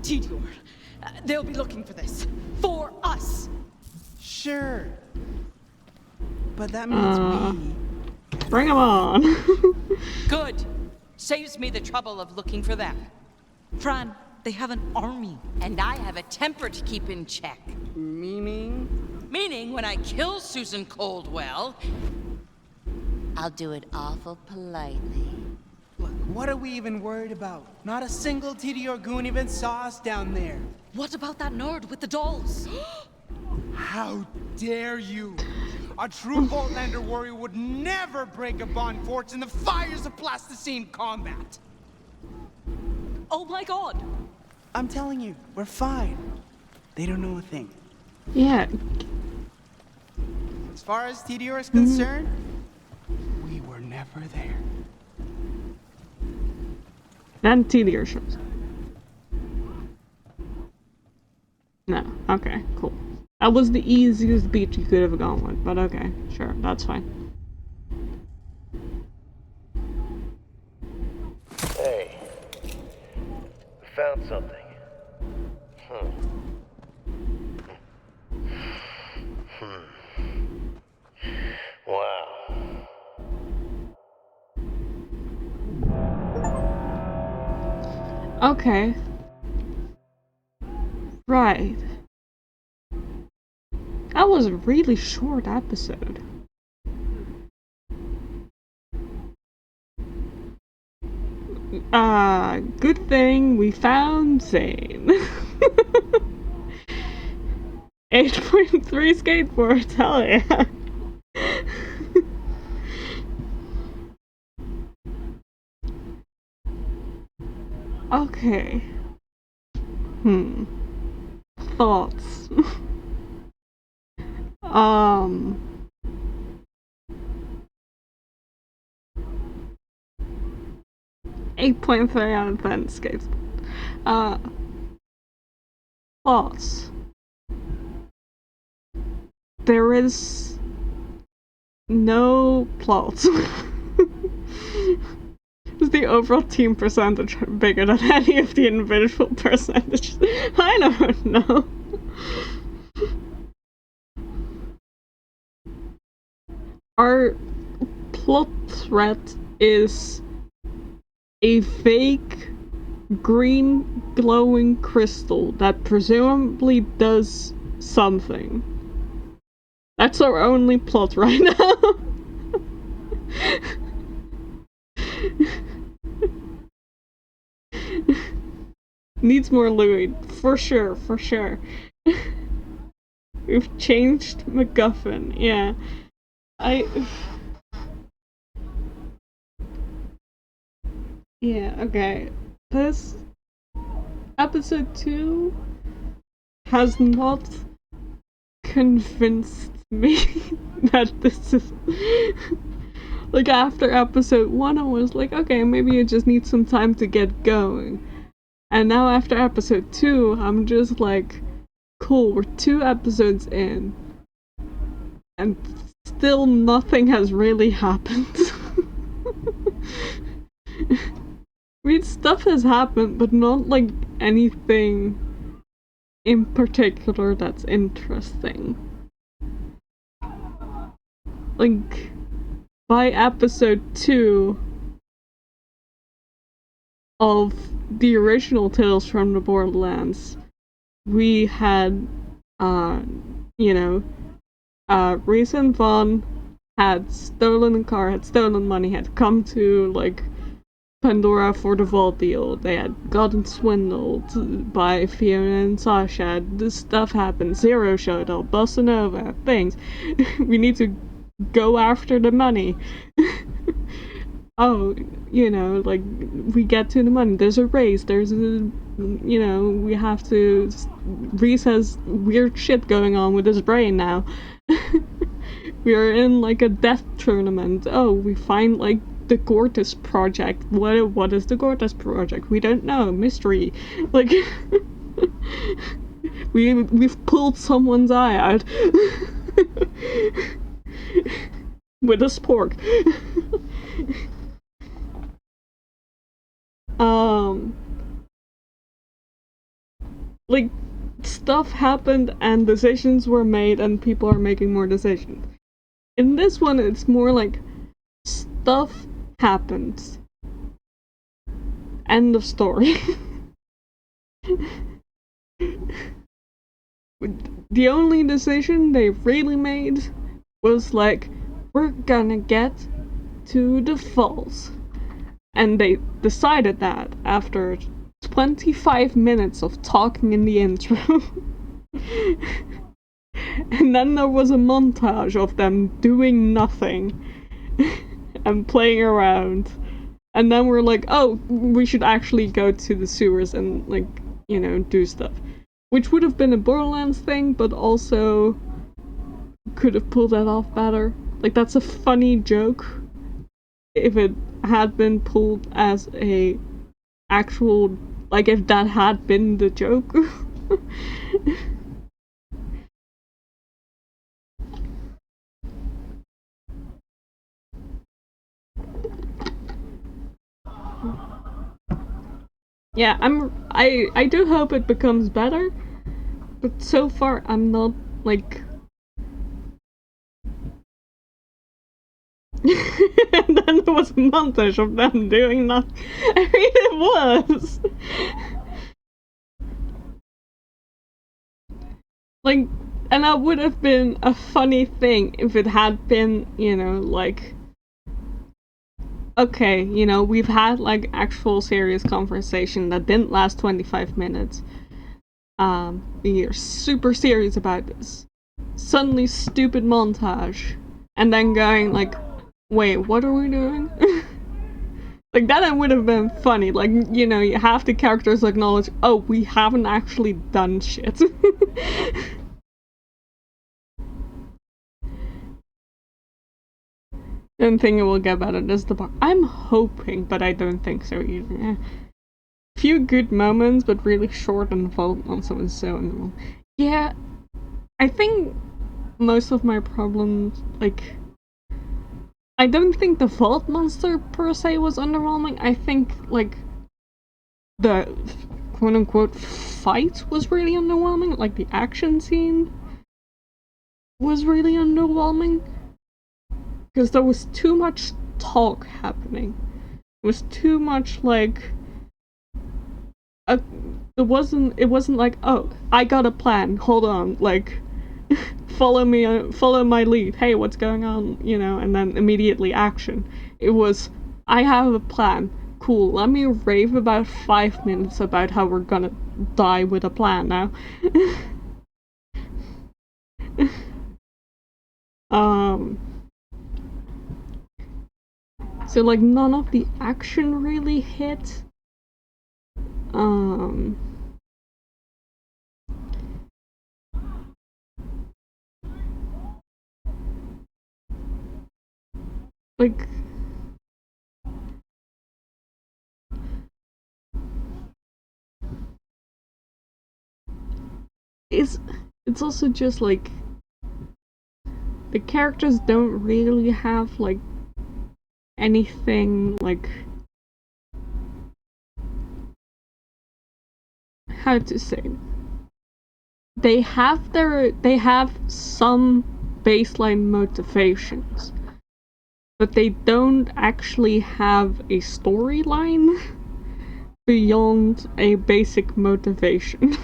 Tidior. They'll be looking for this. For us. Sure. But that means we. Bring them on. Good. Saves me the trouble of looking for them. Fran, they have an army. And I have a temper to keep in check. Meaning? Meaning, when I kill Susan Coldwell, I'll do it awful politely. Look, what are we even worried about? Not a single TD or goon even saw us down there. What about that nerd with the dolls? How dare you? A true Vaultlander warrior would never break a bond forged in the fires of plasticine combat. Oh my god. I'm telling you, we're fine. They don't know a thing. Yeah. As far as TDR is concerned, we were never there. Then TDR shows. No. Okay, cool. That was the easiest beat you could have gone with, but okay, sure, that's fine. Okay. Right. That was a really short episode. Good thing we found Zane. 8.3 skateboards, hell yeah. Okay. Thoughts. 8.3 out of 10 skates. Thoughts. There is no plot. Is the overall team percentage bigger than any of the individual percentages? I don't know. Our plot thread is a fake green glowing crystal that presumably does something. That's our only plot right now. Needs more Louis, for sure, for sure. We've changed MacGuffin, yeah. Yeah, okay. This episode 2 has not convinced me that this is... Like, after episode 1, I was like, okay, maybe you just need some time to get going. And now after episode 2, I'm just like, cool, we're 2 episodes in. And still nothing has really happened. I mean, stuff has happened, but not like anything in particular that's interesting. Like, by episode 2 of the original Tales from the Borderlands, we had, Reese and Vaughn had stolen a car, had stolen money, had come to, like, Pandora for the vault deal. They had gotten swindled by Fiona and Sasha. This stuff happened. Zero showed up. Bossa Nova. Things. We need to go after the money. Oh, like, we get to the money. There's a race. There's a, we have to... Reese has weird shit going on with his brain now. We are in, like, a death tournament. Oh, we find, like, the Gortys Project. What is the Gortys Project? We don't know. Mystery. Like, we've pulled someone's eye out. With a spork. Like, stuff happened and decisions were made and people are making more decisions. In this one, it's more like, stuff happens. End of story. The only decision they really made was like, we're gonna get to the falls. And they decided that after 25 minutes of talking in the intro. And then there was a montage of them doing nothing and playing around. And then we're like, oh, we should actually go to the sewers and, like, do stuff. Which would have been a Borderlands thing, but also could have pulled that off better. Like, that's a funny joke. If it had been pulled as a actual, like, if that had been the joke. Yeah, I do hope it becomes better, but so far I'm not, like... And then was a montage of them doing nothing. I mean, it was. Like, and that would have been a funny thing if it had been, you know, like, okay, you know, we've had like actual serious conversation that didn't last 25 minutes. We are super serious about this. Suddenly stupid montage. And then going like, wait, what are we doing? Like, that would have been funny. Like, you know, you have the characters acknowledge, oh, we haven't actually done shit. Don't think it will get better. This is the part. I'm hoping, but I don't think so either. Few good moments, but really short and Vault Monster was so annoying. Yeah, I think most of my problems, like, I don't think the Vault Monster per se was underwhelming. I think, like, the quote-unquote fight was really underwhelming. Like, the action scene was really underwhelming. Because there was too much talk happening. It was too much, like, it wasn't like, oh, I got a plan, hold on, like, follow my lead, hey, what's going on, you know, and then immediately action. It was, I have a plan, cool, let me rave about 5 minutes about how we're gonna die with a plan now. So, like, none of the action really hit. Like, it's also just, like, the characters don't really have, like, anything, like, how to say, they have some baseline motivations, but they don't actually have a storyline beyond a basic motivation.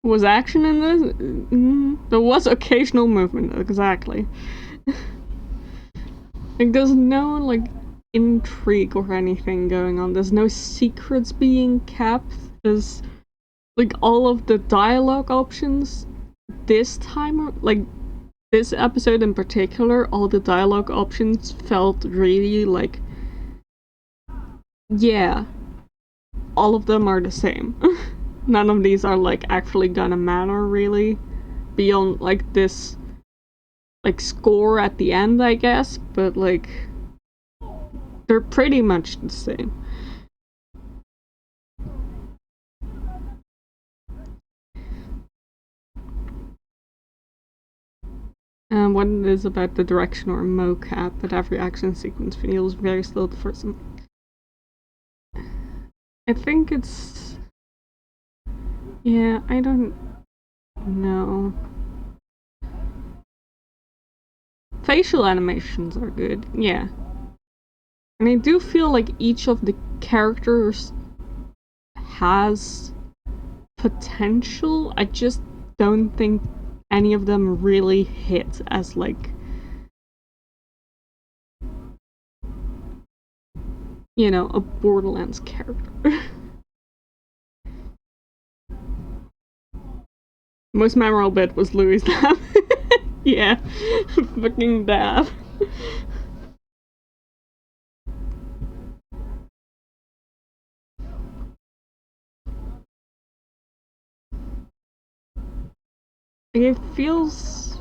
Was action in this? There was occasional movement, exactly. Like, there's no, like, intrigue or anything going on. There's no secrets being kept. There's, like, all of the dialogue options this time, like, this episode in particular, all the dialogue options felt really, like, yeah, all of them are the same. None of these are, like, actually gonna matter, really, beyond, like, this, like, score at the end, I guess, but, like, they're pretty much the same. What it is about the direction or mocap, but every action sequence feels very slow for some. I think it's... yeah, I don't know. Facial animations are good, yeah. And I do feel like each of the characters has potential. I just don't think any of them really hit as, like, you know, a Borderlands character. Most memorable bit was Louis' dab. Yeah, fucking dab. It feels...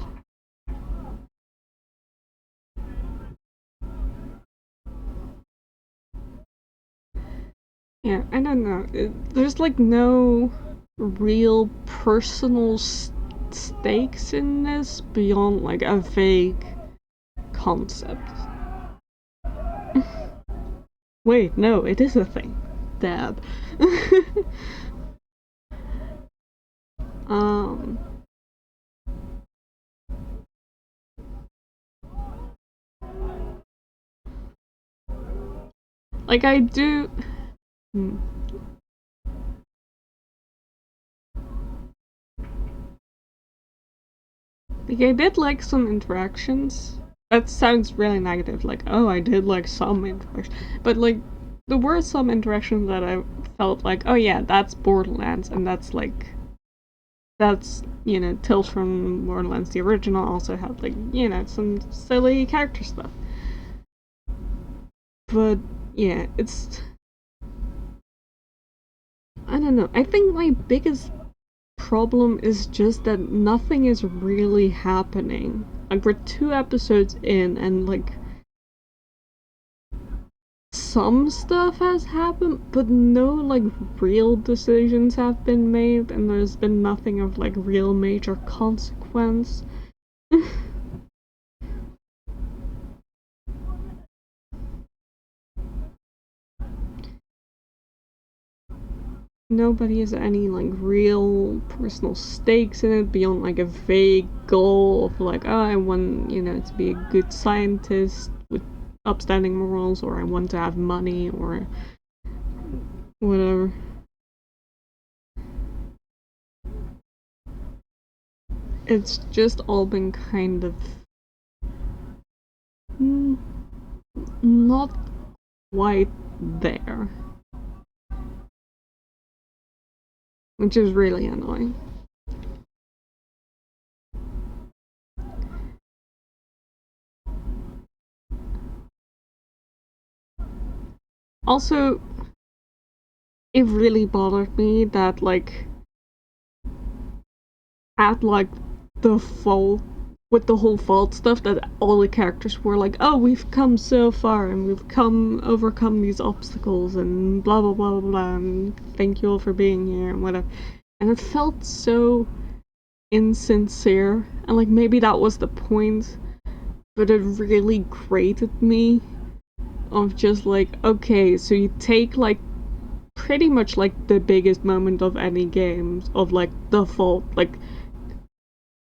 yeah, I don't know. There's, like, no real personal stakes in this beyond, like, a vague concept. Wait, no, it is a thing. Dab. Like, I do... Like, I did like some interactions. That sounds really negative, like, oh, I did like some interactions. But, like, there were some interactions that I felt like, oh yeah, that's Borderlands, and that's, like... That's, you know, Tales from Borderlands, the original, also had, like, you know, some silly character stuff. But, yeah, it's... I don't know, I think my biggest problem is just that nothing is really happening. Like, we're 2 episodes in, and, like, some stuff has happened, but no, like, real decisions have been made, and there's been nothing of, like, real major consequence. Nobody has any, like, real personal stakes in it beyond, like, a vague goal of, like, oh, I want, you know, to be a good scientist with upstanding morals, or I want to have money, or whatever. It's just all been kind of not quite there. Which is really annoying. Also, it really bothered me that, like, at, like, the vault, with the whole vault stuff, that all the characters were like, oh, we've come so far, and we've overcome these obstacles, and blah blah blah blah blah, and thank you all for being here, and whatever. And it felt so insincere, and, like, maybe that was the point, but it really grated me of just, like, okay, so you take, like, pretty much, like, the biggest moment of any games, of, like, the vault, like,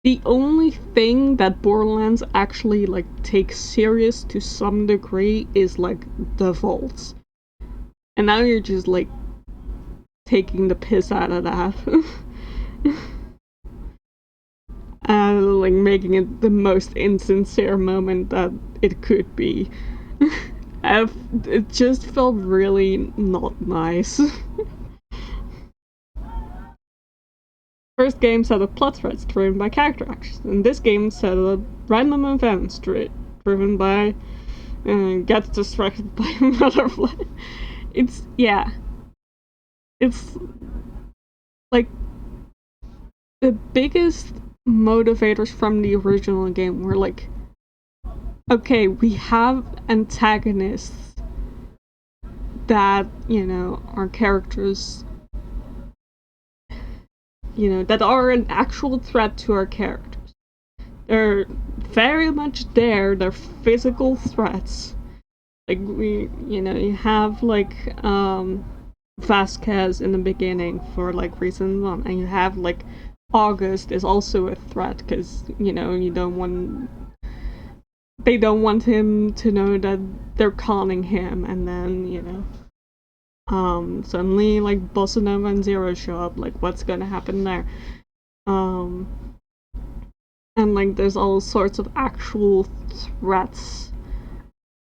the only thing that Borderlands actually, like, takes serious to some degree is, like, the vaults. And now you're just, like, taking the piss out of that. And, like, making it the most insincere moment that it could be. It just felt really not nice. First game set up plot threads driven by character actions, and this game set up random events driven by gets distracted by a butterfly. Yeah. It's like the biggest motivators from the original game were like, okay, we have antagonists that, you know, are characters, you know, that are an actual threat to our characters. They're very much there, they're physical threats. Like, you have, like, Vasquez in the beginning for, like, reason 1, and you have, like, August is also a threat, because, you know, they don't want him to know that they're calling him, and then, you know, suddenly, like, Bossa Nova and Zero show up, like, what's gonna happen there? And, like, there's all sorts of actual threats,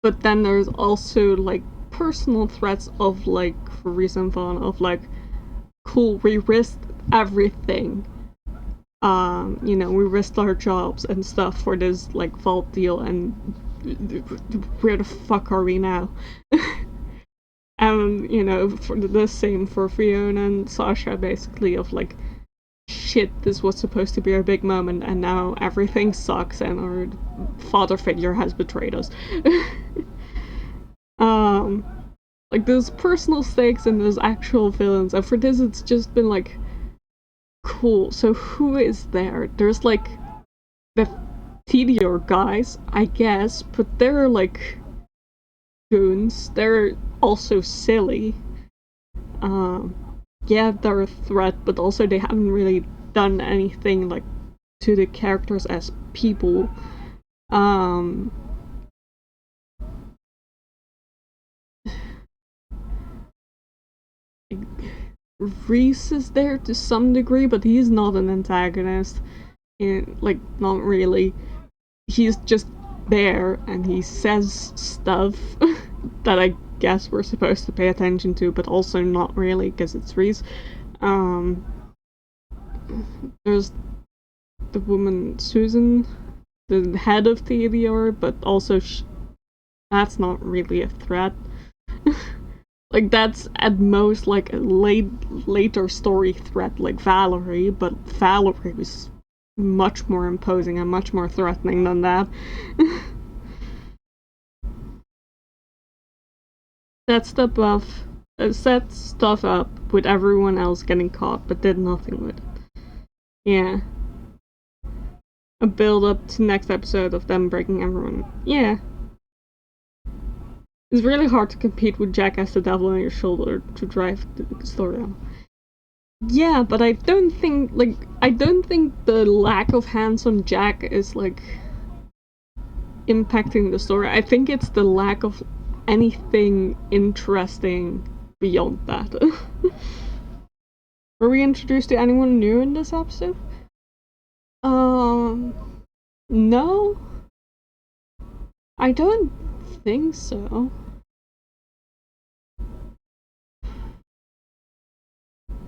but then there's also, like, personal threats of, like, for reason fun, of, like, cool, we risked everything. You know, we risked our jobs and stuff for this, like, vault deal, and where the fuck are we now? And, you know, for the same for Fiona and Sasha, basically, of, like, shit, this was supposed to be our big moment, and now everything sucks, and our father figure has betrayed us. Like, there's personal stakes and there's actual villains, and for this it's just been like, cool, so who is there? There's, like, the Theodore guys, I guess, but they're, like, goons. They're also silly. Yeah, they're a threat, but also they haven't really done anything, like, to the characters as people. Reese is there to some degree, but he's not an antagonist. Like, not really. He's just there, and he says stuff that I guess we're supposed to pay attention to, but also not really, because it's Reese. There's the woman, Susan, the head of Theodore, but also that's not really a threat. Like, that's at most like a later story threat like Valerie, but Valerie was much more imposing and much more threatening than that. Set stuff up with everyone else getting caught, but did nothing with it. Yeah. A build up to next episode of them breaking everyone. Yeah. It's really hard to compete with Jack as the devil on your shoulder to drive the story on. Yeah, but I don't think the lack of hands on Jack is, like, impacting the story. I think it's the lack of anything interesting beyond that. Were we introduced to anyone new in this episode? No? I don't think so.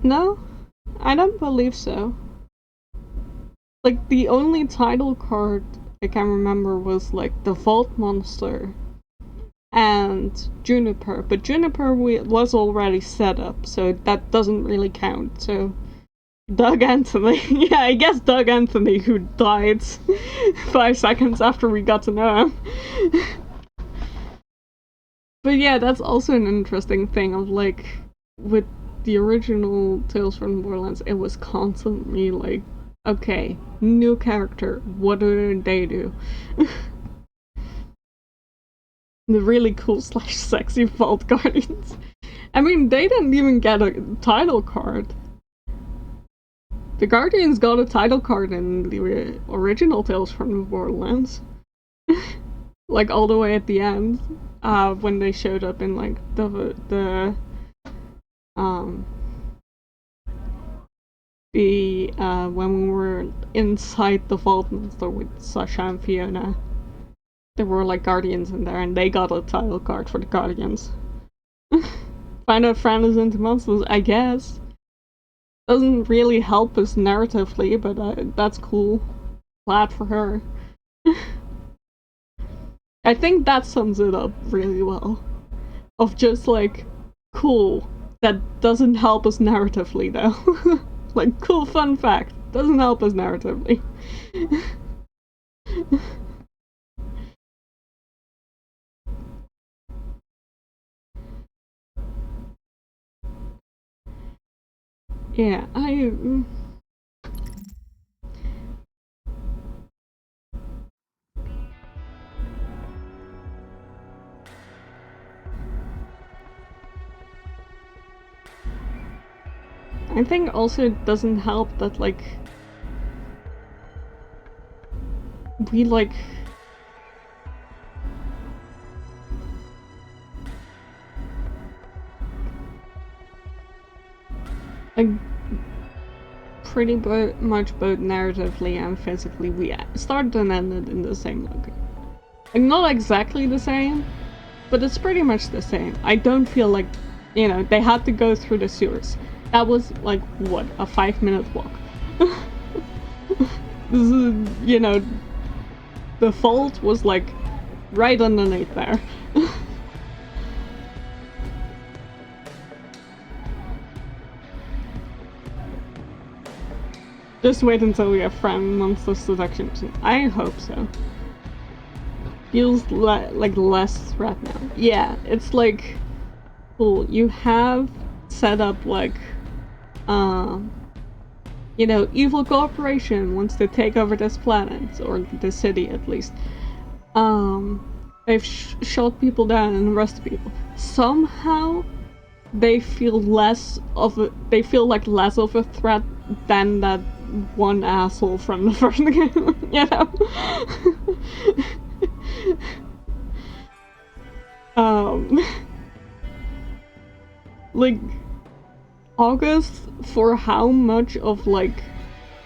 No? I don't believe so. Like, the only title card I can remember was, like, the Vault Monster and Juniper, but Juniper was already set up, so that doesn't really count, so... Doug Anthony. Yeah, I guess Doug Anthony, who died 5 seconds after we got to know him. But yeah, that's also an interesting thing of, like, with the original Tales from Borderlands, it was constantly like, okay, new character, what do they do? The really cool / sexy Vault Guardians. I mean, they didn't even get a title card. The Guardians got a title card in the original Tales from Borderlands. Like, all the way at the end, when they showed up in, like, when we were inside the Vault Monster with Sasha and Fiona. There were, like, Guardians in there, and they got a title card for the Guardians. Find out Fran is into monsters, I guess. Doesn't really help us narratively, but that's cool. Glad for her. I think that sums it up really well. Of just, like, cool. That doesn't help us narratively, though. Like, cool fun fact. Doesn't help us narratively. Yeah, I think also it doesn't help that, like, we, like, pretty much both narratively and physically, we started and ended in the same location. Like, not exactly the same, but it's pretty much the same. I don't feel like, you know, they had to go through the sewers. That was, like, what, a 5-minute walk. This is, you know, the Vault was, like, right underneath there. Just wait until we have Fran Monster Seduction. I hope so. Feels like less threat now. Yeah, it's like, cool, you have set up, like, you know, evil corporation wants to take over this planet, or the city at least. They've shot people down and arrested people. Somehow, they feel less of a threat than that one asshole from the first game, you know? Like, August, for how much of, like,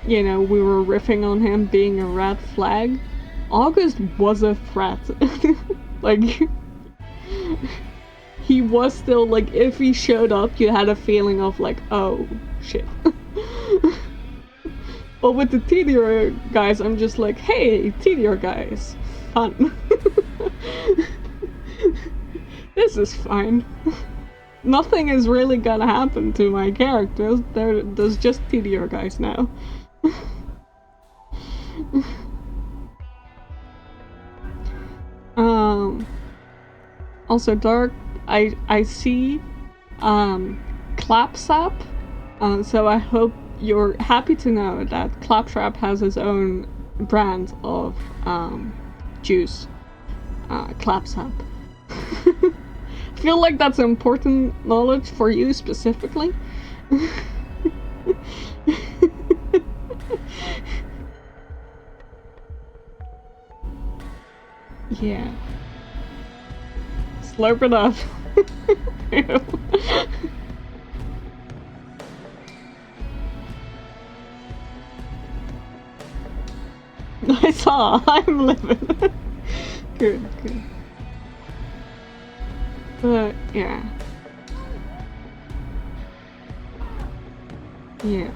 you know, we were riffing on him being a red flag, August was a threat. Like, he was still, like, if he showed up, you had a feeling of, like, oh, shit. But with the TDR guys, I'm just like, hey, TDR guys, fun. This is fine. Nothing is really gonna happen to my characters. There's just TDR guys now. Also, Dark, I see Clapsap, so I hope you're happy to know that Claptrap has his own brand of juice. Clapsap. I feel like that's important knowledge for you specifically. Yeah. Slurp it up. I saw. I'm living. Good, good. But yeah. Yeah,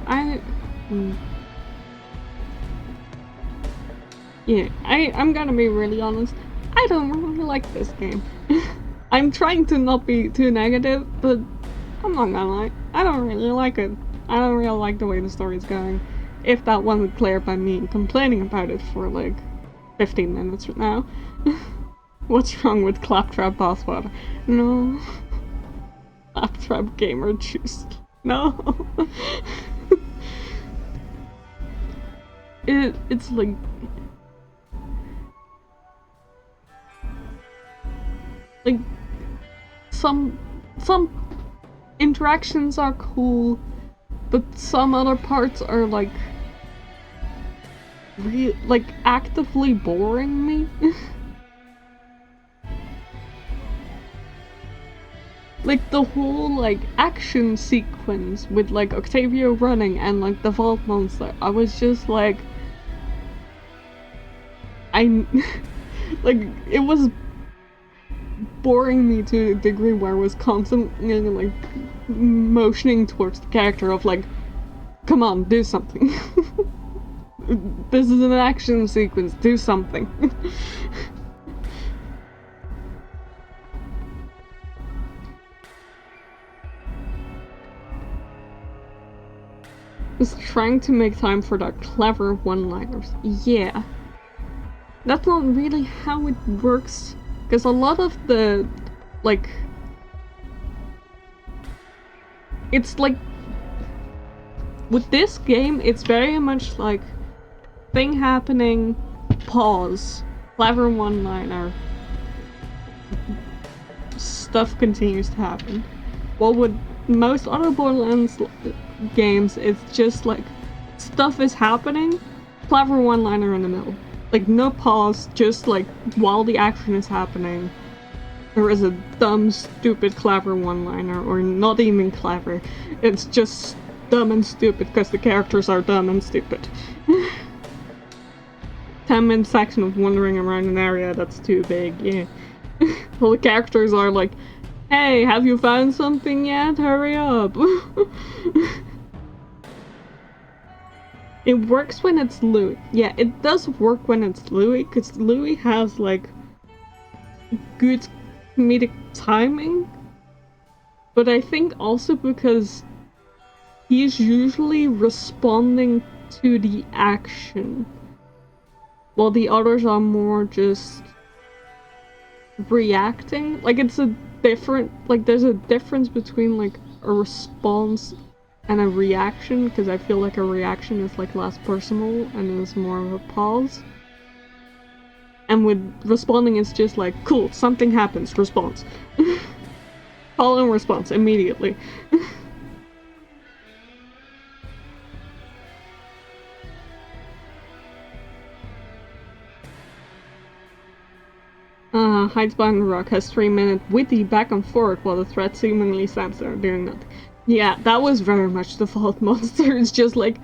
I'm gonna be really honest. I don't really like this game. I'm trying to not be too negative, but I'm not gonna lie. I don't really like it. I don't really like the way the story's going. If that wasn't clear by me complaining about it for like 15 minutes now. What's wrong with Claptrap Bathwater? No. Claptrap Gamer Juice. No. It's like... Like, some interactions are cool, but some other parts are like actively boring me. Like the whole like action sequence with like Octavio running and like the vault monster, I was just like like it was boring me to a degree where I was constantly like motioning towards the character of like, come on, do something. This is an action sequence, do something. Just trying to make time for the clever one-liners. Yeah. That's not really how it works. Because a lot of the, like, it's like, with this game, it's very much like, thing happening, pause, clever one-liner, stuff continues to happen. Well, with most other Borderlands games, it's just like, stuff is happening, clever one-liner in the middle. Like, no pause, just like, while the action is happening, there is a dumb, stupid, clever one-liner, or not even clever. It's just dumb and stupid because the characters are dumb and stupid. 10-minute section of wandering around an area that's too big, yeah. Well, the characters are like, hey, have you found something yet? Hurry up. It works when it's Louis. Yeah, it does work when it's Louis, because Louis has, like, good comedic timing. But I think also because he's usually responding to the action, while the others are more just reacting. Like, it's a different, like, there's a difference between, like, a response and a reaction, because I feel like a reaction is like less personal and is more of a pause. And with responding, it's just like, cool, something happens, response. Call and response immediately. Hides behind the rock, has 3 minutes witty back and forth while the threat seemingly stands there doing nothing. Yeah, that was very much the Vault Monster. It's just like,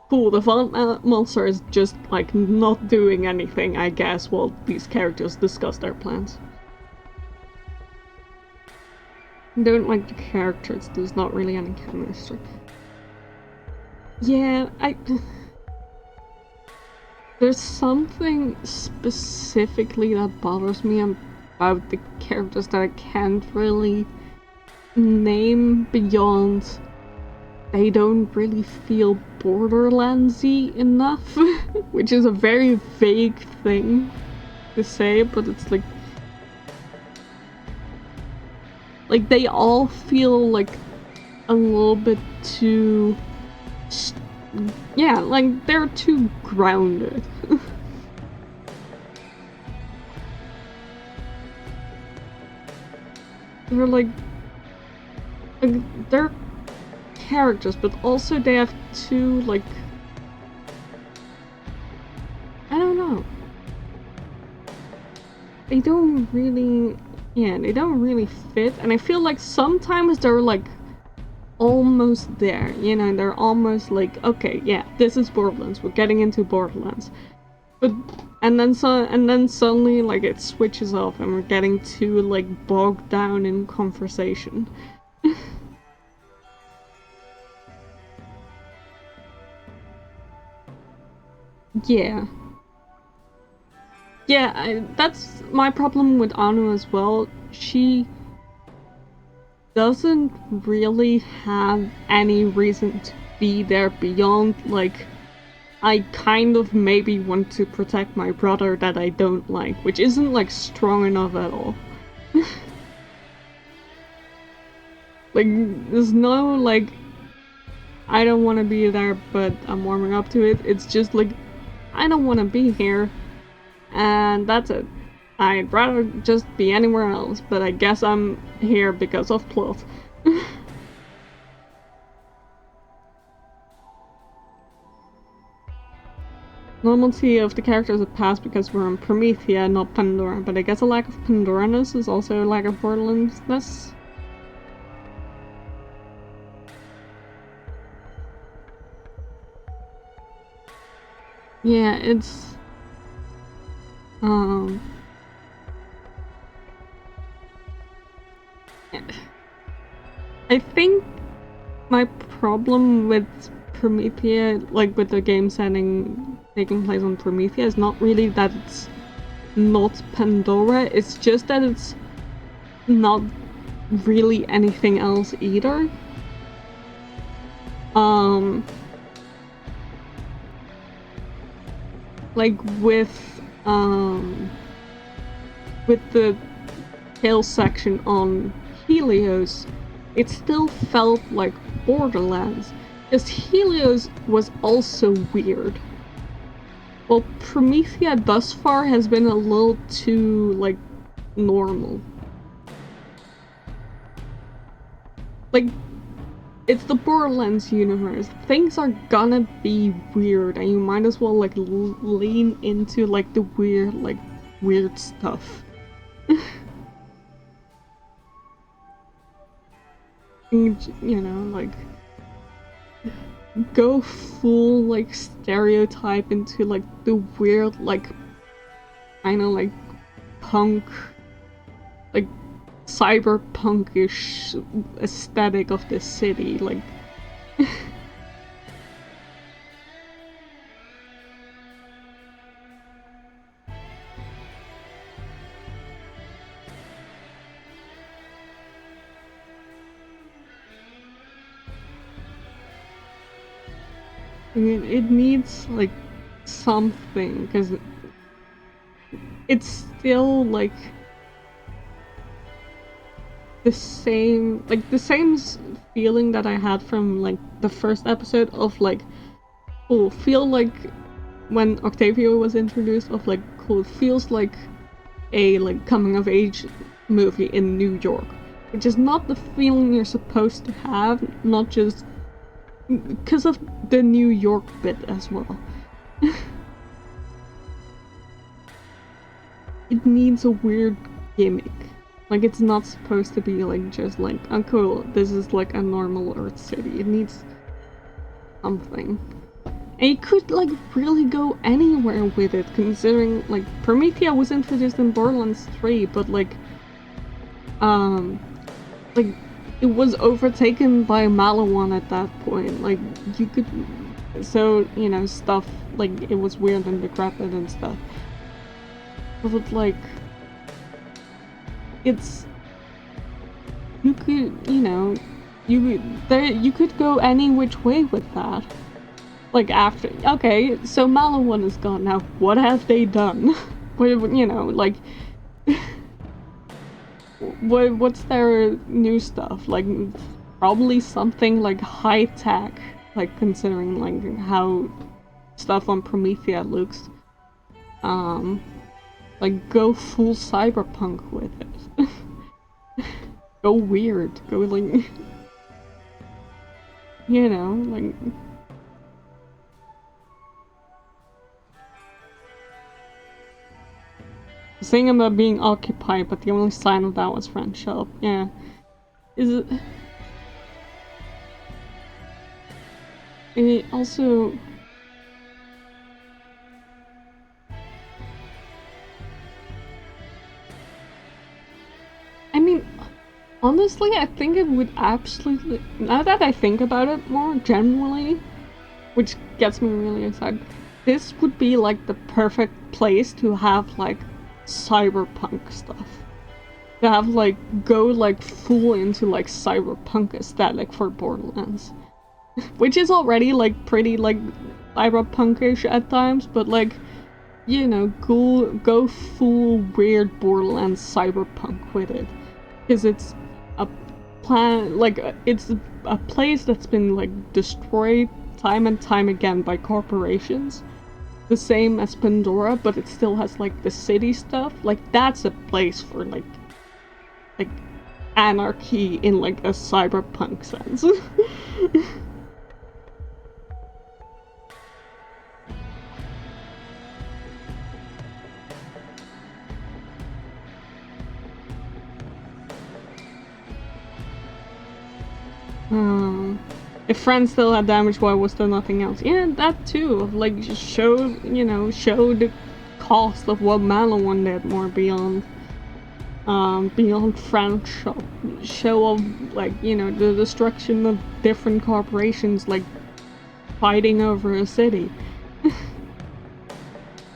cool, the Vault Monster is just like not doing anything, I guess, while these characters discuss their plans. Don't like the characters, there's not really any chemistry. Yeah, there's something specifically that bothers me about the characters that I can't really name beyond they don't really feel Borderlands-y enough, which is a very vague thing to say, but it's like they all feel like a little bit too, yeah, like they're too grounded. They're like they're characters, but also they have two, like, I don't know. They don't really, yeah, they don't really fit, and I feel like sometimes they're like almost there, you know, they're almost like, okay, yeah, this is Borderlands, we're getting into Borderlands. But and then suddenly like it switches off and we're getting too like bogged down in conversation. Yeah. Yeah, that's my problem with Anu as well. She doesn't really have any reason to be there beyond, like, I kind of maybe want to protect my brother that I don't like, which isn't, like, strong enough at all. Like, there's no, like, I don't want to be there, but I'm warming up to it. It's just, like, I don't want to be here, and that's it. I'd rather just be anywhere else, but I guess I'm here because of plot. Normalcy of the characters have passed because we're in Promethea, not Pandora, but I guess a lack of Pandora-ness is also a lack of Borderlands-ness. Yeah, it's... I think my problem with Promethea, like with the game setting taking place on Promethea, is not really that it's not Pandora, it's just that it's not really anything else either. Like with the tail section on Helios, it still felt like Borderlands, because Helios was also weird. Well, Promethea thus far has been a little too, like, normal. Like, it's the Borderlands universe. Things are gonna be weird, and you might as well, like, lean into, like, the weird stuff. You know, like, go full, like, stereotype into, like, the weird, like, kind of, like, punk, like, cyberpunkish aesthetic of the city, like... I mean, it needs, like, something, because it's still, like, the same feeling that I had from, like, the first episode of, like, cool, feel like when Octavio was introduced, of, like, cool, it feels like a, like, coming-of-age movie in New York, which is not the feeling you're supposed to have, not just because of the New York bit as well. It needs a weird gimmick. Like, it's not supposed to be, like, just like, oh cool, this is like a normal Earth city. It needs something. And you could, like, really go anywhere with it, considering, like, Promethea was introduced in Borderlands 3, but, like, it was overtaken by Malawan at that point. Like, you could, so, you know, stuff, like, it was weird and decrepit and stuff. But, like, it's, you could, you know, you could go any which way with that. Like, after, okay, so Malawan is gone now, what have they done? You know, like, what's their new stuff? Like, probably something, like, high-tech, like, considering, like, how stuff on Promethea looks. Like, go full cyberpunk with it. Go weird, go, like, you know, like... Saying about being occupied, but the only sign of that was friendship. Yeah. Is it... It also... I mean, honestly, I think it would absolutely... Now that I think about it more generally, which gets me really excited, this would be like the perfect place to have like cyberpunk stuff. To have like, go like full into like cyberpunk aesthetic for Borderlands. Which is already like pretty like cyberpunkish at times, but like, you know, go full weird Borderlands cyberpunk with it. Because it's a plan, like, it's a place that's been like destroyed time and time again by corporations. The same as Pandora, but it still has like the city stuff. Like, that's a place for like anarchy in like a cyberpunk sense. If friends still had damage, why was there nothing else? Yeah, that too. Like, show, you know, show the cost of what Malawan did more beyond friendship. Show of, like, you know, the destruction of different corporations, like, fighting over a city.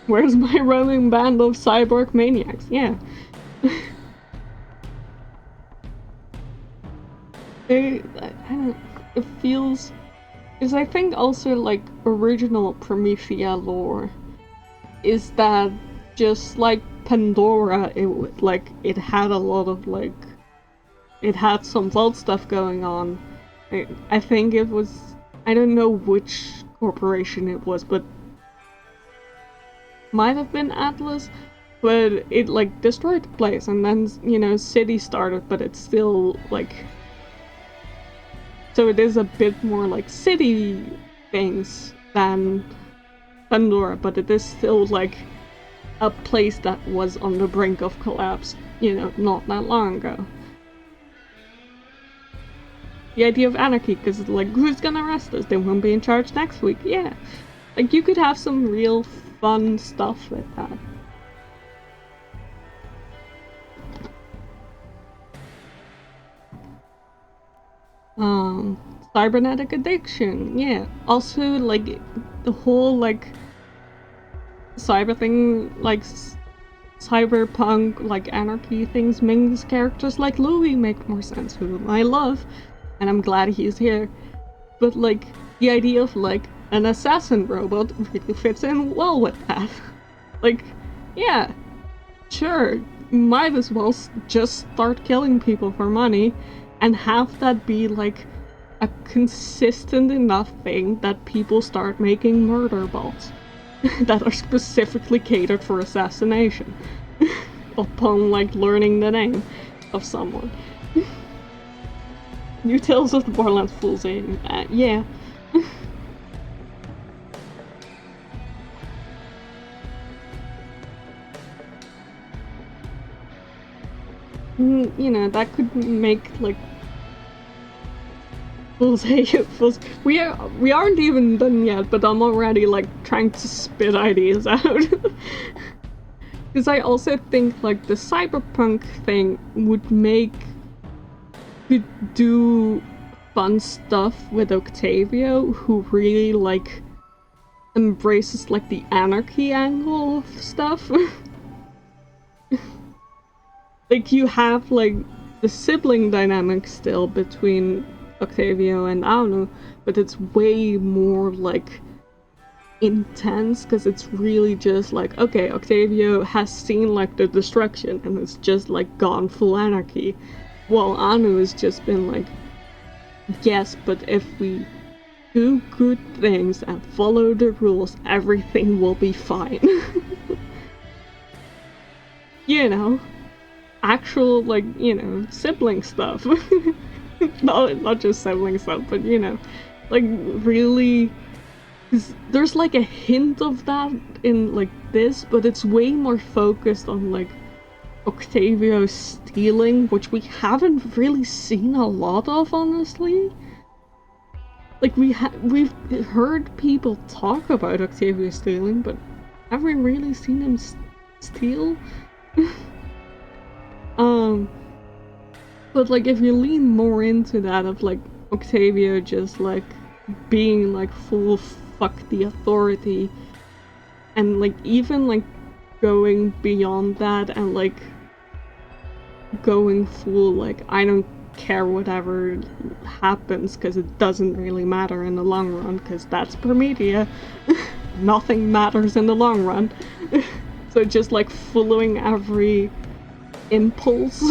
Where's my roaming band of cyborg maniacs? Yeah. I don't, it feels, because I think also like original Promethea lore is that just like Pandora, it had a lot of like, it had some vault stuff going on. I think it was, I don't know which corporation it was, but might have been Atlas, but it like destroyed the place, and then, you know, city started, but it's still like, so it is a bit more like city things than Pandora, but it is still like a place that was on the brink of collapse, you know, not that long ago. The idea of anarchy, because like, who's gonna arrest us? They won't be in charge next week. Yeah. Like, you could have some real fun stuff with that. Cybernetic addiction, yeah. Also, like, the whole, like, cyber thing, like, cyberpunk, like, anarchy things makes characters like Louis make more sense, whom I love, and I'm glad he's here. But, like, the idea of, like, an assassin robot really fits in well with that. Like, yeah, sure, might as well just start killing people for money, and have that be, like, a consistent enough thing that people start making murder bots that are specifically catered for assassination upon, like, learning the name of someone. New Tales of the Borderlands Fools, yeah. you know, that could make, like, we aren't even done yet, but I'm already, like, trying to spit ideas out. Because I also think, like, the cyberpunk thing could do fun stuff with Octavio, who really, like, embraces, like, the anarchy angle of stuff. Like, you have, like, the sibling dynamic still between Octavio and Anu, but it's way more, like, intense, because it's really just like, okay, Octavio has seen, like, the destruction, and it's just, like, gone full anarchy, while Anu has just been like, yes, but if we do good things and follow the rules, everything will be fine. You know, actual, like, you know, sibling stuff. not just sibling stuff, but, you know, like, really, there's, like, a hint of that in, like, this, but it's way more focused on, like, Octavio stealing, which we haven't really seen a lot of, honestly. Like, we've heard people talk about Octavio stealing, but have we really seen him steal? But, like, if you lean more into that of, like, Octavio just, like, being, like, full fuck the authority, and, like, even, like, going beyond that and, like, going full, like, I don't care whatever happens because it doesn't really matter in the long run, because that's per media. Nothing matters in the long run. So just, like, following every impulse.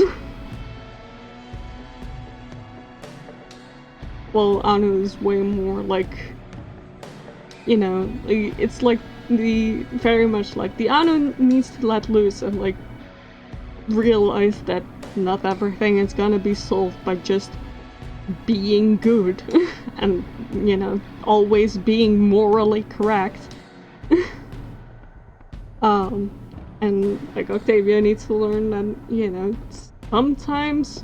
Well, Anu is way more, like, you know, it's like very much like the Anu needs to let loose and, like, realize that not everything is gonna be solved by just being good and, you know, always being morally correct. And, like, Octavia needs to learn that, you know, sometimes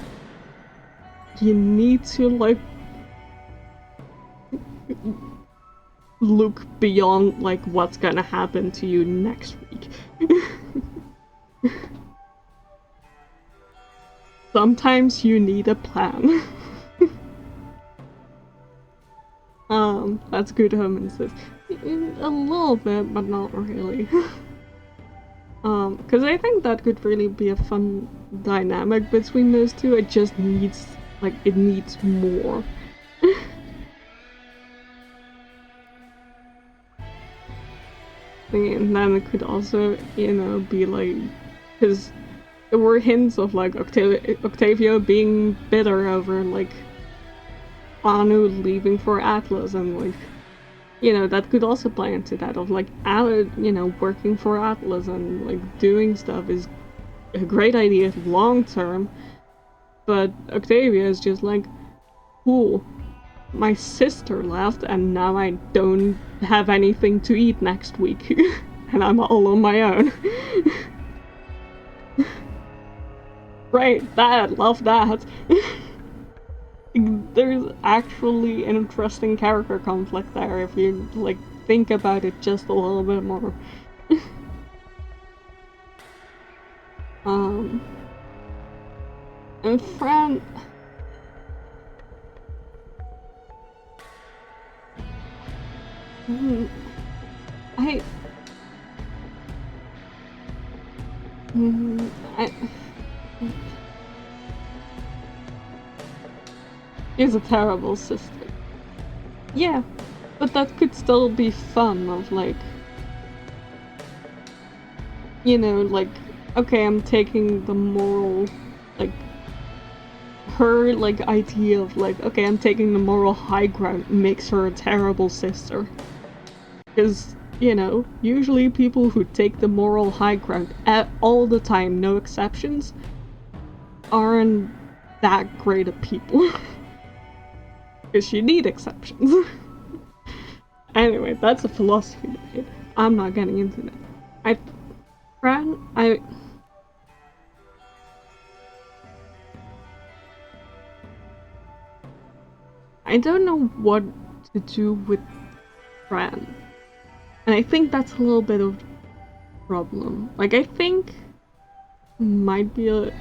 you need to, like, look beyond, like, what's gonna happen to you next week. Sometimes you need a plan. That's Good Omens. A little bit, but not really. Because I think that could really be a fun dynamic between those two. It just needs, like, it needs more. And then it could also, you know, be like, because there were hints of, like, Octavio being bitter over, like, Anu leaving for Atlas, and, like, you know, that could also play into that of, like, you know, working for Atlas and, like, doing stuff is a great idea long term, but Octavia is just like, cool, my sister left and now I don't have anything to eat next week and I'm all on my own. Right, that, love that. There's actually an interesting character conflict there if you, like, think about it just a little bit more. And Fran... She's a terrible sister. Yeah, but that could still be fun of, like, you know, like, okay, I'm taking the moral, like, her, like, idea of, like, okay, I'm taking the moral high ground makes her a terrible sister. Because, you know, usually people who take the moral high ground all the time, no exceptions, aren't that great of people. Because you need exceptions. Anyway, that's a philosophy debate. I'm not getting into that. I don't know what to do with Fran. And I think that's a little bit of a problem. Like, I think might be a...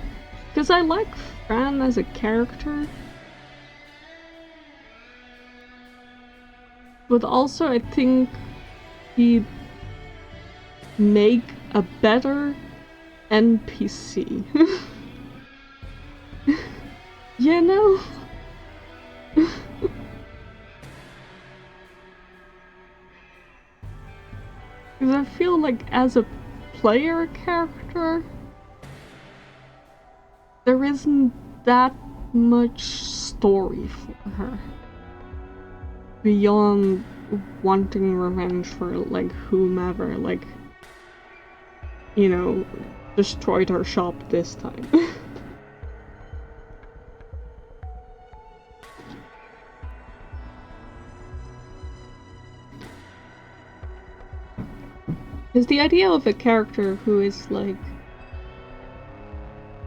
Because I like Fran as a character. But also I think he'd make a better NPC. You know? Because I feel like as a player character, there isn't that much story for her. Beyond wanting revenge for, like, whomever, like, you know, destroyed her shop this time. Because the idea of a character who is, like,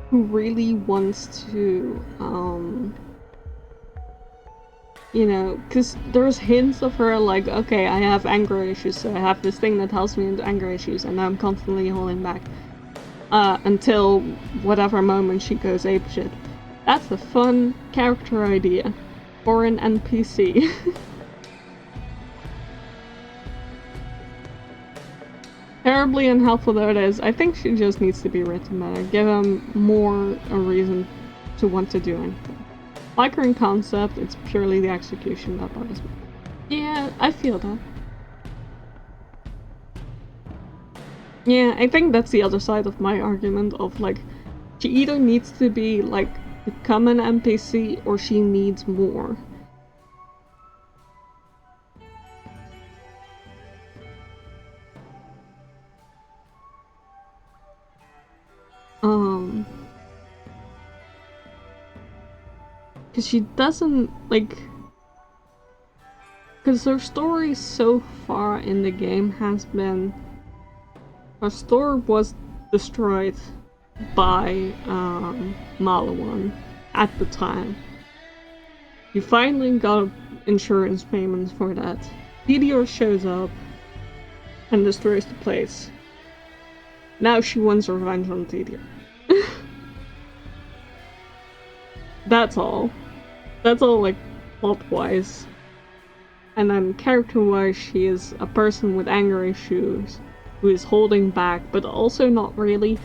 who really wants to, you know, because there's hints of her like, okay, I have anger issues, so I have this thing that helps me into anger issues, and I'm constantly holding back. Until whatever moment she goes apeshit. That's a fun character idea for an NPC. Terribly unhelpful though it is, I think she just needs to be written better. Give him more a reason to want to do anything. Like her in concept, it's purely the execution that bothers me. Yeah, I feel that. Yeah, I think that's the other side of my argument of, like, she either needs to be, like, become an NPC or she needs more. Because she doesn't, like... Because her story so far in the game has been... Her store was destroyed by Malawan at the time. You finally got insurance payments for that. Meteor shows up and destroys the place. Now she wants revenge on Meteor. That's all. That's all, like, plot-wise. And then character-wise, she is a person with anger issues who is holding back, but also not really.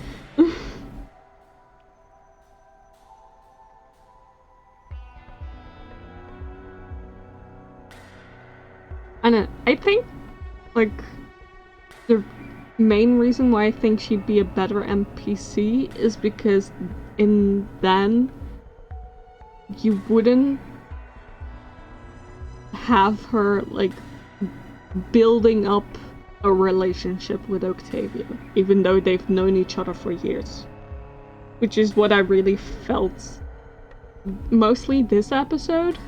And I think, like, the main reason why I think she'd be a better NPC is because in then you wouldn't have her, like, building up a relationship with Octavia, even though they've known each other for years. Which is what I really felt mostly this episode.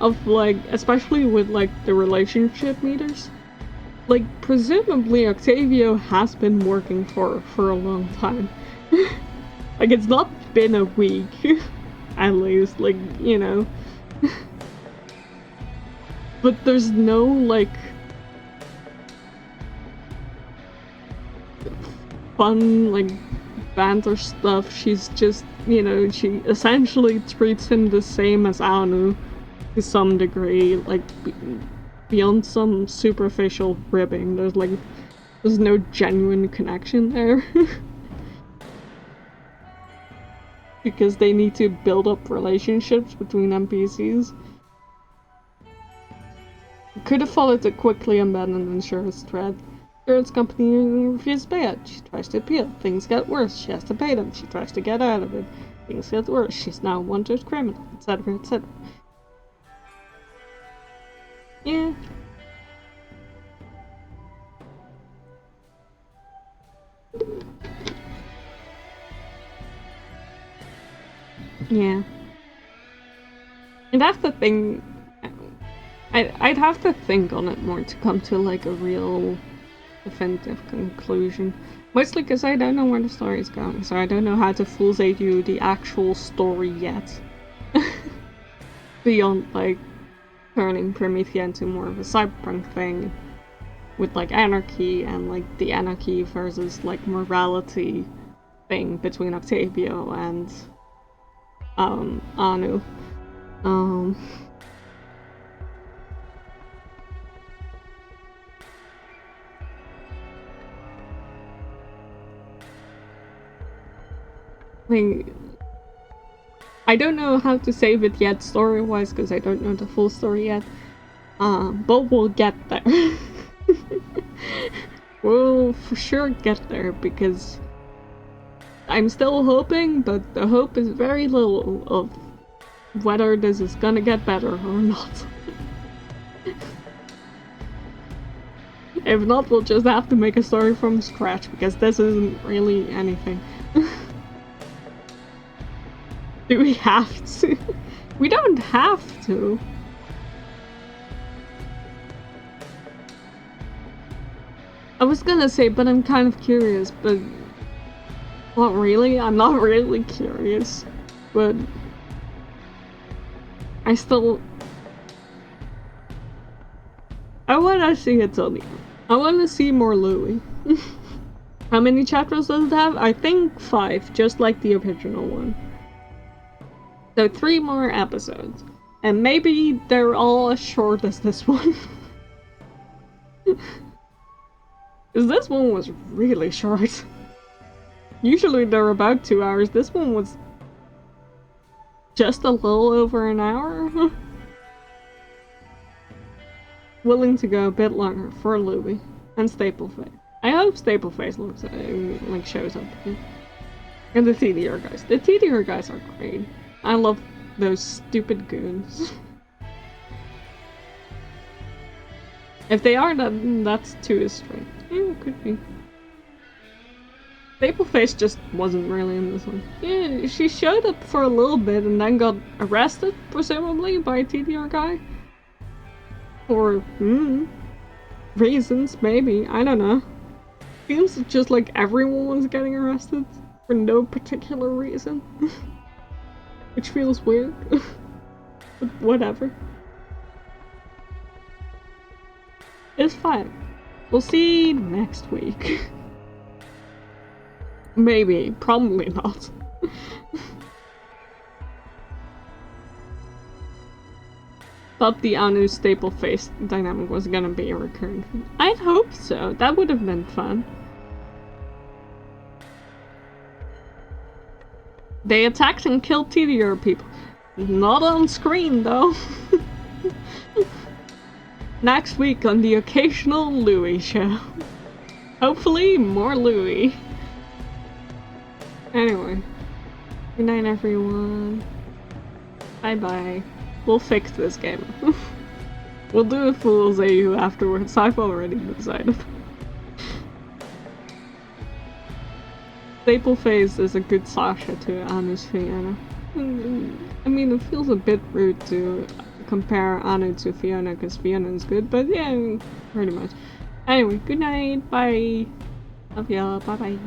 Of, like, especially with, like, the relationship meters. Like, presumably Octavio has been working for a long time. Like, it's not been a week, at least, like, you know. But there's no, like, fun, like, banter stuff. She's just, you know, she essentially treats him the same as Anu to some degree, like, beyond some superficial ribbing. There's no genuine connection there. Because they need to build up relationships between NPCs. Could have followed a quickly abandoned insurance thread. Insurance company refuses to pay it. She tries to appeal. Things get worse. She has to pay them. She tries to get out of it. Things get worse. She's now a wanted criminal, etc., etc. Yeah. Yeah. And that's the thing. I'd have to think on it more to come to, like, a real definitive conclusion. Mostly because I don't know where the story is going, so I don't know how to fool's aid you the actual story yet. beyond like turning Promethea into more of a cyberpunk thing with like anarchy and like the anarchy versus like morality thing between Octavio and Anu. Like, I don't know how to save it yet story-wise because I don't know the full story yet, but we'll get there. We'll for sure get there because I'm still hoping, but the hope is very little of whether this is gonna get better or not. If not, we'll just have to make a story from scratch because this isn't really anything. Do we have to? We don't have to. I was gonna say, but I'm kind of curious, but not really. I'm not really curious, but I wanna see it till the end. I wanna see more Louis. How many chapters does it have? I think 5, just like the original one. So 3 more episodes. And maybe they're all as short as this one. Because this one was really short. Usually they're about 2 hours. This one was just a little over an hour. Willing to go a bit longer for Louis and Stapleface. I hope Stapleface looks like shows up again. And the TDR guys. The TDR guys are great. I love those stupid goons. If they are, that's too straight. Yeah, it could be. Stapleface just wasn't really in this one. Yeah, she showed up for a little bit and then got arrested, presumably, by a TDR guy. For, reasons, maybe. I don't know. Seems just like everyone was getting arrested for no particular reason. Which feels weird. But whatever. It's fine. We'll see next week. Maybe. Probably not. Thought the Anu Stapleface dynamic was gonna be a recurring thing. I'd hope so. That would have been fun. They attacked and killed TDR people. Not on screen, though. Next week on the occasional Louis show. Hopefully, more Louis. Anyway. Good night, everyone. Bye-bye. We'll fix this game. We'll do a Fool's AU afterwards. I've already decided. Stapleface is a good Sasha to Anu's Fiona. I mean, it feels a bit rude to compare Anu to Fiona because Fiona is good, but yeah, pretty much. Anyway, good night, bye. Love y'all, bye bye.